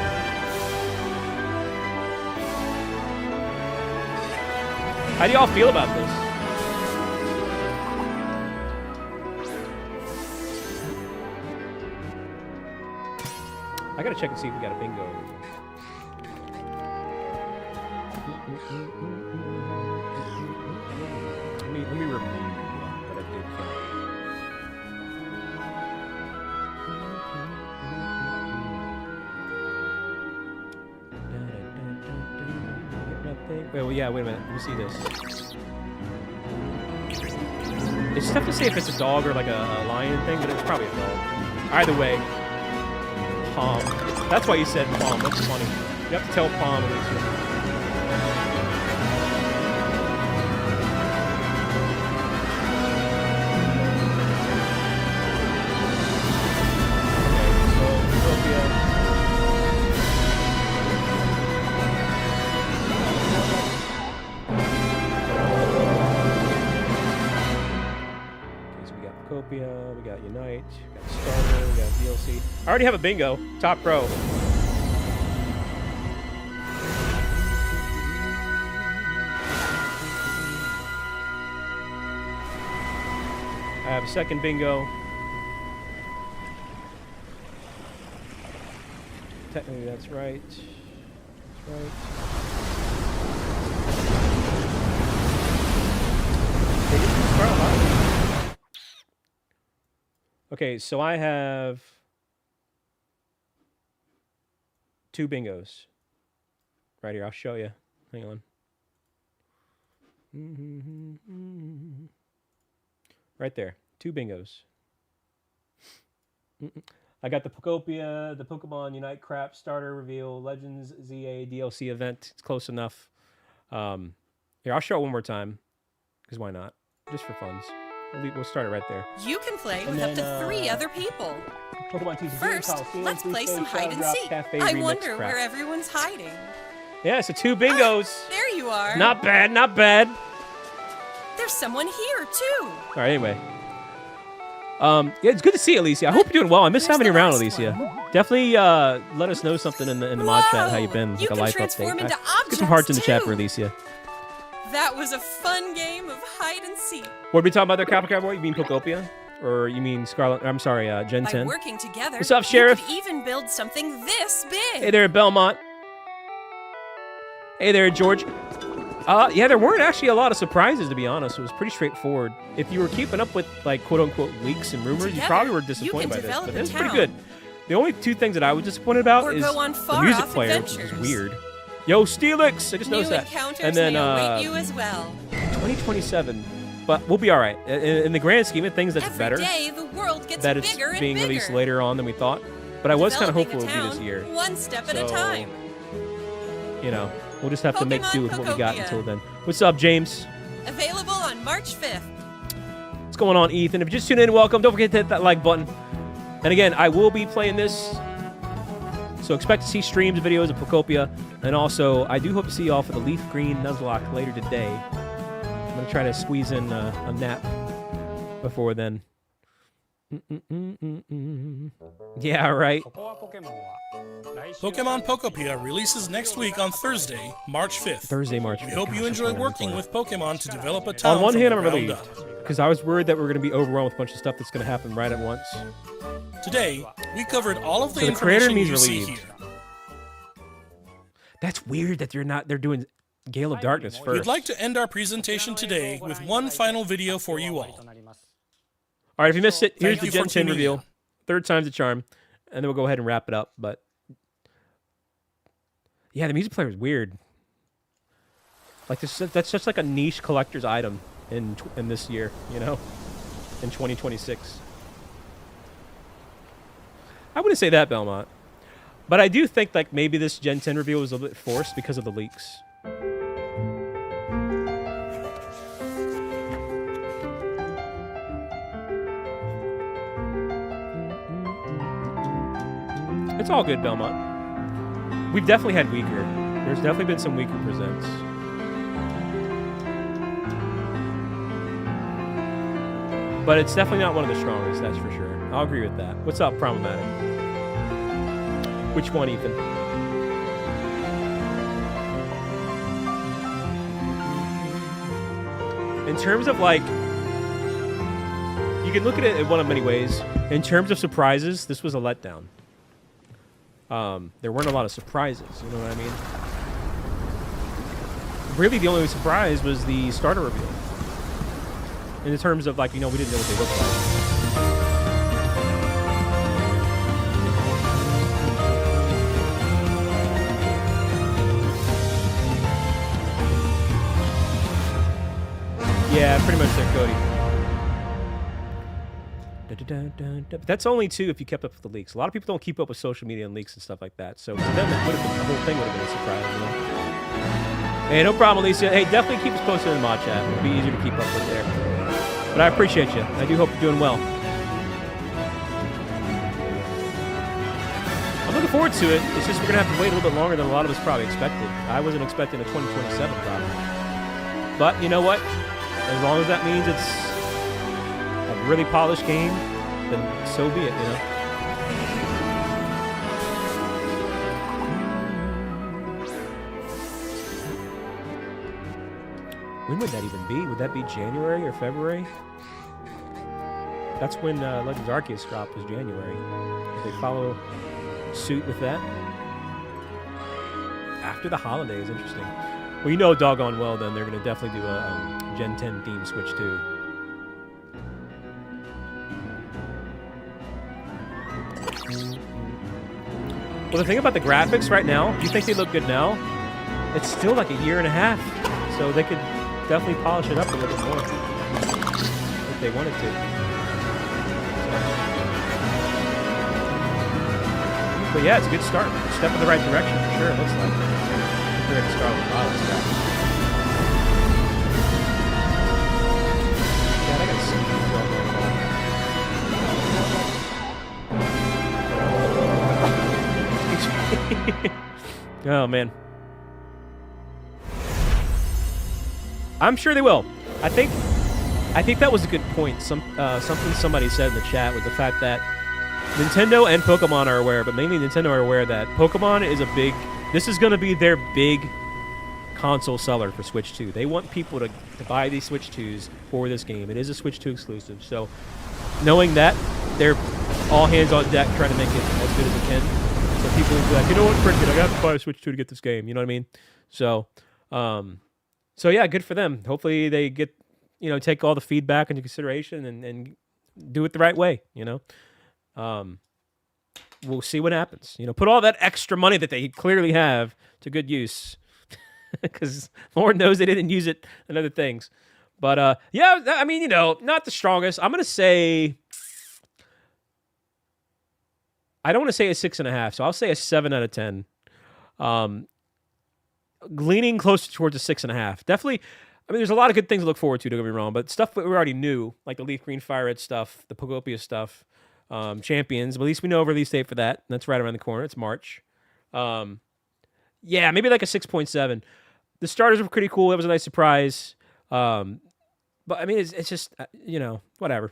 How do y'all feel about this? I gotta check and see if we got a bingo. Let me review what I did. Wait, well, yeah, wait a minute. Let me see this. It's tough to say if it's a dog or like a lion thing, but it's probably a dog. Either way, Palm. That's why you said Palm. That's funny. You have to tell Palm at least. We got Unite, we got Starter, we got DLC. I already have a bingo. Top Pro. I have a second bingo. Technically, that's right. That's right. Okay, so I have 2 bingos. Right here, I'll show you. Hang on. Right there, 2 bingos. I got the Poptopia, the Pokemon Unite Crap Starter Reveal, Legends ZA DLC event. It's close enough. Here, I'll show it one more time, because why not? Just for funs. We'll start it right there. You can play with up to 3 other people. Pokemon TCG, First, Colosseum, let's play some hide and seek. Cafe I Remix wonder crap. where everyone's hiding. Yeah, so 2 bingos. There you are. Not bad, not bad. There's someone here, too. All right, anyway. Yeah, it's good to see you, Alicia. I hope you're doing well. I miss having you around, Alicia. Definitely let us know something in the mod chat how you've been. You like a can life transform update. into Get some hearts in the objects, chat too. for Alicia. That was a fun game of hide and seek. What are we talking about there, Capricorn Boy? You mean Poptopia? Or you mean Scarlet? I'm sorry, Gen 10? By working together, What's up, Sheriff? you could even build something this big. Hey there, Belmont. Hey there, George. Yeah, there weren't actually a lot of surprises, to be honest. It was pretty straightforward. If you were keeping up with, like, quote-unquote leaks and rumors, you probably were disappointed by this. But it was pretty good. The only 2 things that I was disappointed about is the music player, which is weird. Yo, Steelix! I just noticed that. And then, await you as well. 2027. But we'll be all right. In the grand scheme of things, that's Every better. day, the world gets That bigger it's and being bigger. released later on than we thought. But I was kind of hopeful Developing it a would be this year. town, one step at a time. You know, we'll just have to make do with what we got Poptopia. until then. What's up, James? Available on March 5th. What's going on, Ethan? If you just tuned in, welcome. Don't forget to hit that like button. And again, I will be playing this, so expect to see streams, videos of Poptopia. And also, I do hope to see you all for the Leaf Green Nuzlocke later today. I'm going to try to squeeze in a nap before then. Yeah, right. Pokemon Poptopia releases next week on Thursday, March 5th. Thursday, March 5th. We hope you Gosh, enjoy I'm working with Pokemon to develop a town On one from hand, the I'm ground relieved, up. because I was worried that we were going to be overwhelmed with a bunch of stuff that's going to happen right at once. Today, we covered all of the So the creator information means you see relieved. here. That's weird that they're doing Gale of Darkness first. We'd like to end our presentation today with one final video for you all. All right, if you missed it, here's Thank the you Gen for 10 tuning reveal. in. 3rd time's the charm. And then we'll go ahead and wrap it up. But yeah, the music player is weird. Like that's just like a niche collector's item in this year, you know? in 2026. I wouldn't say that, Belmont. But I do think like maybe this Gen 10 reveal was a little bit forced because of the leaks. It's all good, Belmont. We've definitely had weaker. There's definitely been some weaker presents. But it's definitely not one of the strongest, that's for sure. I'll agree with that. What's up, Problematic? Which one, Ethan? In terms of, like... You can look at it in one of many ways. In terms of surprises, this was a letdown. There weren't a lot of surprises, you know what I mean? Really, the only surprise was the starter reveal. In terms of, like, you know, we didn't know what they looked like. Yeah, pretty much there, Cody. But that's only two if you kept up with the leaks. A lot of people don't keep up with social media and leaks and stuff like that. So for them, the whole thing would have been a surprise. You know? Hey, no problem, Alicia. Hey, definitely keep us posted in the mod chat. It'll be easier to keep up with there. But I appreciate you. I do hope you're doing well. I'm looking forward to it. It's just we're going to have to wait a little bit longer than a lot of us probably expected. I wasn't expecting a 2027 probably. But you know what? As long as that means it's a really polished game, then so be it, you know? When would that even be? Would that be January or February? That's when Legends Arceus dropped, was January. Did they follow suit with that? After the holidays, interesting. Well, you know doggone well then they're going to definitely do a Gen 10 theme switch too. Well, the thing about the graphics right now, you think they look good now? It's still like a year and a half, so they could definitely polish it up a little bit more if they wanted to. But yeah, it's a good start. Step in the right direction for sure, it looks like. Compared to start with Rowlet stuff. Yeah, I got to see. Oh, man. I'm sure they will. I think that was a good point. Something somebody said in the chat was the fact that Nintendo and Pokemon are aware, but mainly Nintendo are aware that Pokemon is this is going to be their big console seller for Switch 2. They want people to buy these Switch 2s for this game. It is a Switch 2 exclusive, so knowing that, they're all hands on deck trying to make it as good as it can. So people will be like, you know what, frick it, I got to buy a Switch 2 to get this game. You know what I mean? So, so yeah, good for them. Hopefully they get, take all the feedback into consideration and do it the right way, We'll see what happens. Put all that extra money that they clearly have to good use. Because Lord knows they didn't use it in other things. But, yeah, I mean, not the strongest. I'm going to say... I don't want to say a 6.5, so I'll say a 7 out of 10. Leaning closer towards a 6.5. Definitely, I mean, there's a lot of good things to look forward to, don't get me wrong, but stuff that we already knew, like the Leaf Green Fire Red stuff, the Poptopia stuff, Champions, but at least we know a release date for that. That's right around the corner. It's March. Yeah, maybe like a 6.7. The starters were pretty cool. It was a nice surprise. But, I mean, it's just, whatever.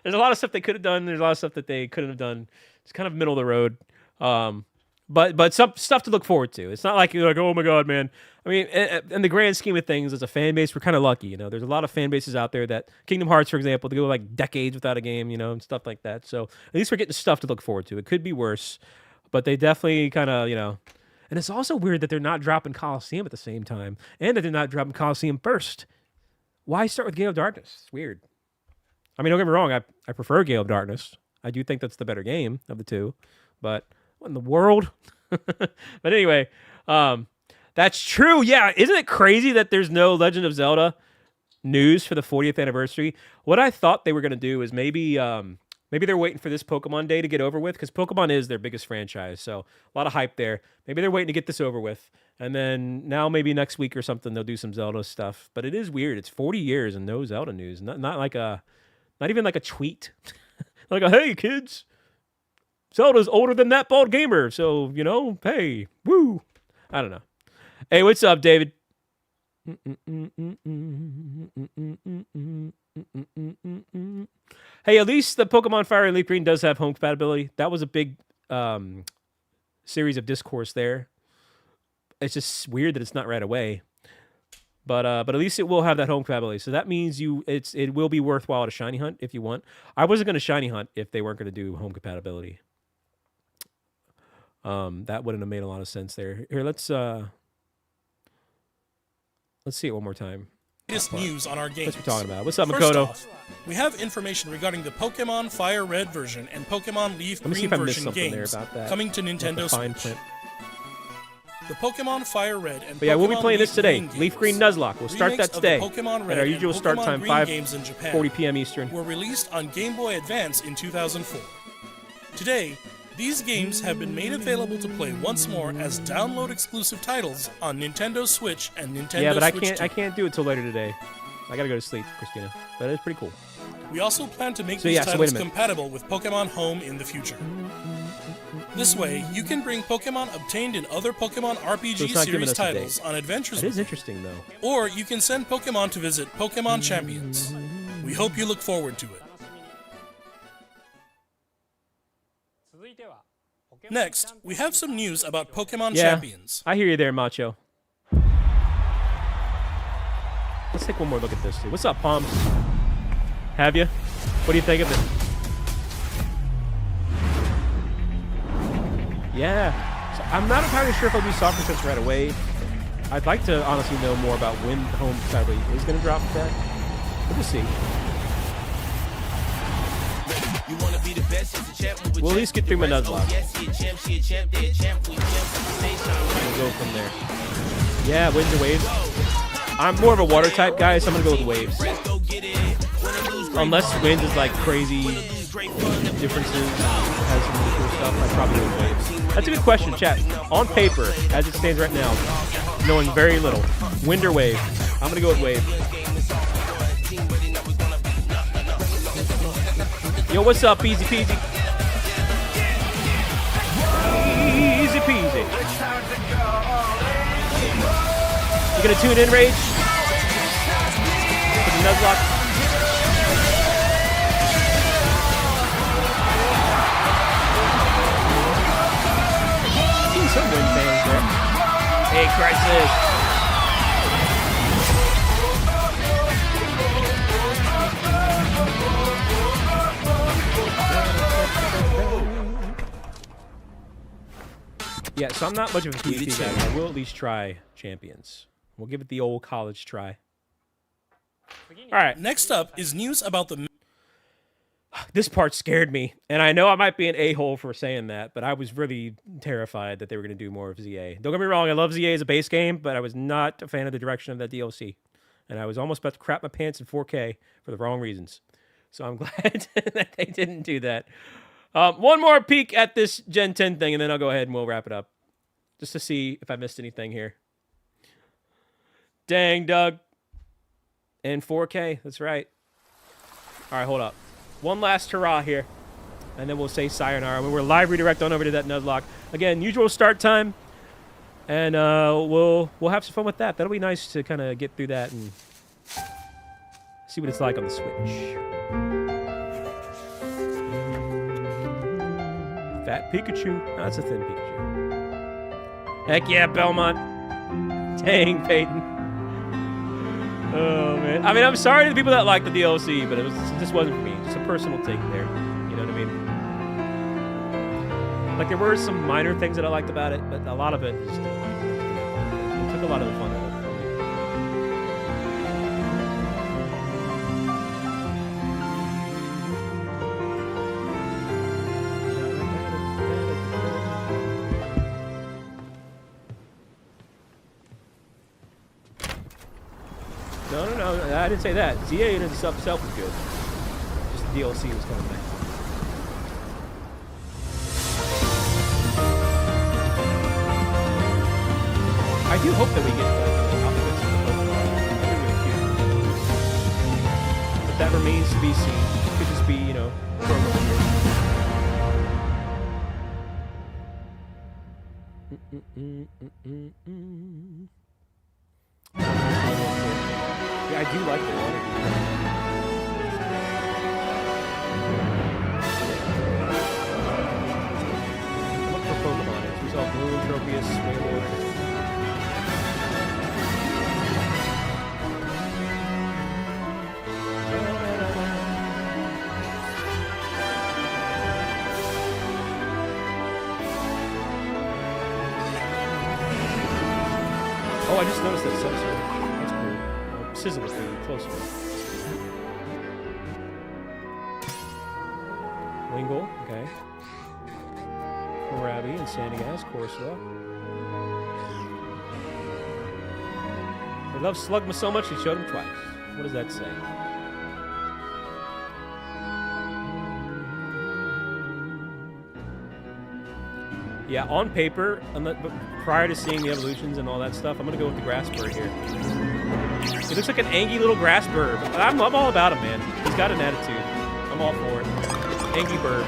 There's a lot of stuff they could have done. There's a lot of stuff that they couldn't have done. It's kind of middle of the road. But some stuff to look forward to. It's not like you're like, oh my God, man. I mean, in the grand scheme of things, as a fan base, we're kind of lucky. There's a lot of fan bases out there that Kingdom Hearts, for example, they go like decades without a game, and stuff like that. So at least we're getting stuff to look forward to. It could be worse, but they definitely kind of, And it's also weird that they're not dropping Colosseum at the same time, and that they're not dropping Colosseum first. Why start with Gale of Darkness? It's weird. I mean, don't get me wrong. I prefer Gale of Darkness. I do think that's the better game of the two, but what in the world? But anyway, that's true. Yeah, isn't it crazy that there's no Legend of Zelda news for the 40th anniversary. What I thought they were going to do is maybe they're waiting for this Pokemon Day to get over with, because Pokemon is their biggest franchise, so a lot of hype there. Maybe they're waiting to get this over with, and then now maybe next week or something they'll do some Zelda stuff. But it is weird. It's 40 years and no Zelda news. Not even like a tweet. Like a, hey kids, Zelda's older than that bald gamer, so hey, woo. I don't know. Hey, what's up, David? Hey, at least the Pokemon Fire and Leaf Green does have home compatibility. That was a big series of discourse there. It's just weird that it's not right away. But at least it will have that home compatibility. So that means it will be worthwhile to shiny hunt if you want. I wasn't going to shiny hunt if they weren't going to do home compatibility. That wouldn't have made a lot of sense there. Here, let's see it one more time. Latest news on our games. What's we talking about? What's up, First Makoto? off, we have information regarding the Pokemon Fire Red version and Pokemon Leaf Green version games coming to Nintendo Switch. The Pokemon Fire Red and we'll be playing this today. Green Leaf Green Nuzlocke. We'll start that today. At our usual start time, 5:40 p.m. Eastern. Were released on Game Boy Advance in 2004. Today, these games have been made available to play once more as download-exclusive titles on Nintendo Switch and Nintendo Switch. Yeah, but I can't do it till later today. I gotta go to sleep, Christina. But it's pretty cool. We also plan to make these titles compatible with Pokemon Home in the future. This way, you can bring Pokemon obtained in other Pokemon RPG series titles on adventures. It is interesting, though. Or you can send Pokemon to visit Pokemon Champions. We hope you look forward to it. Next, we have some news about Pokemon Champions. I hear you there, Macho. Let's take one more look at this, dude. What's up, Palms? Have you? What do you think of it? Yeah. So I'm not entirely sure if I'll do soft resets right away. I'd like to honestly know more about when home compatibility is going to drop that. We'll just see. We'll at least get through my Nuzlocke. We'll go from there. Yeah, winds and waves. I'm more of a water type guy, so I'm going to go with waves. Unless wind is like crazy differences, has some really cool stuff, I'd probably go with waves. That's a good question, chat. On paper, as it stands right now, knowing very little, wind or wave, I'm going to go with wave. Yo, what's up, easy peasy? Easy peasy. You gonna tune in, Rage? For the Nuzlocke? See some wind fans there. Hey, Crisis. Yeah, so I'm not much of a PvP guy, but I will at least try Champions. We'll give it the old college try. All right. Next up is news about the... This part scared me, and I know I might be an a-hole for saying that, but I was really terrified that they were going to do more of ZA. Don't get me wrong, I love ZA as a base game, but I was not a fan of the direction of that DLC. And I was almost about to crap my pants in 4K for the wrong reasons. So I'm glad that they didn't do that. One more peek at this Gen 10 thing, and then I'll go ahead and we'll wrap it up. Just to see if I missed anything here. Dang, Doug. In 4K, that's right. All right, hold up. One last hurrah here, and then we'll say sayonara. We're live redirect on over to that Nuzlocke. Again, usual start time, and we'll have some fun with that. That'll be nice to kind of get through that and see what it's like on the Switch. Fat Pikachu. Oh, that's a thin Pikachu. Heck yeah, Belmont. Dang, Peyton. Oh, man. I mean, I'm sorry to the people that like the DLC, but it just wasn't for me. Just a personal take there. You know what I mean? Like, there were some minor things that I liked about it, but a lot of it just it took a lot of the fun out of it. No. I didn't say that. ZA in itself was good. Just the DLC was kind of nice. I do hope that we get outfits in the Pokemon. That'd be really cute. But that remains to be seen. It could just be, you know, Yeah, I do like the water. Look for Pokemon. We saw Blue, Tropius, Swallow. Oh, I just noticed that sensor. That's cool. Sizzle is getting closer. Wingull, okay. Kohlrabi and Sandygast, Corsola. They love Slugma so much they showed him twice. What does that say? Yeah, on paper, but prior to seeing the evolutions and all that stuff, I'm going to go with the grass bird here. He looks like an angry little grass bird. I'm all about him, man. He's got an attitude. I'm all for it. Angry bird.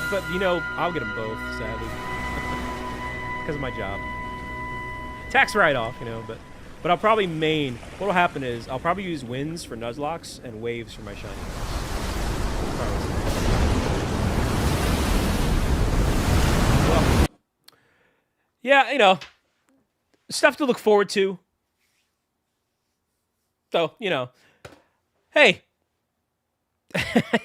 But, you know, I'll get them both, sadly. Because of my job. Tax write-off, you know, but I'll probably main... What'll happen is, I'll probably use winds for Nuzlocks and waves for my shiny. Well, yeah, you know, stuff to look forward to. So, you know, hey.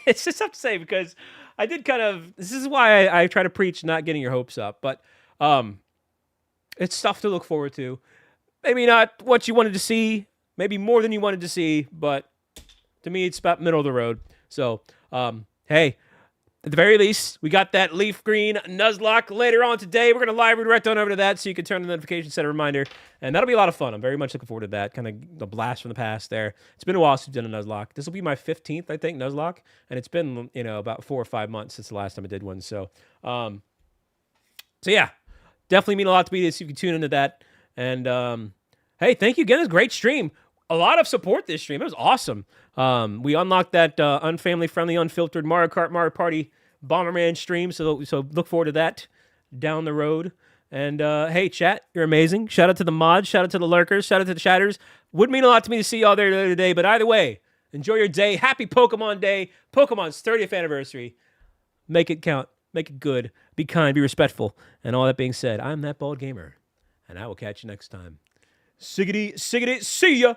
It's just tough to say because... I did kind of... This is why I try to preach not getting your hopes up, but it's stuff to look forward to. Maybe not what you wanted to see, maybe more than you wanted to see, but to me, it's about middle of the road. So, hey, at the very least, we got that Leaf Green Nuzlocke later on today. We're going to live redirect on over to that so you can turn the notification, set a reminder, and that'll be a lot of fun. I'm very much looking forward to that, kind of the blast from the past there. It's been a while since I've done a Nuzlocke. This will be my 15th, I think, Nuzlocke, and it's been, you know, about 4 or 5 months since the last time I did one. So yeah, definitely mean a lot to me so you can tune into that. And, hey, thank you again. It was a great stream. A lot of support this stream. It was awesome. We unlocked that unfamily-friendly, unfiltered Mario Kart Mario Party Bomberman stream, so look forward to that down the road. And, hey, chat, you're amazing. Shout out to the mods. Shout out to the lurkers. Shout out to the chatters. Would mean a lot to me to see y'all there today, but either way, enjoy your day. Happy Pokemon Day. Pokemon's 30th anniversary. Make it count. Make it good. Be kind. Be respectful. And all that being said, I'm That Bald Gamer, and I will catch you next time. Siggity, siggity, see ya!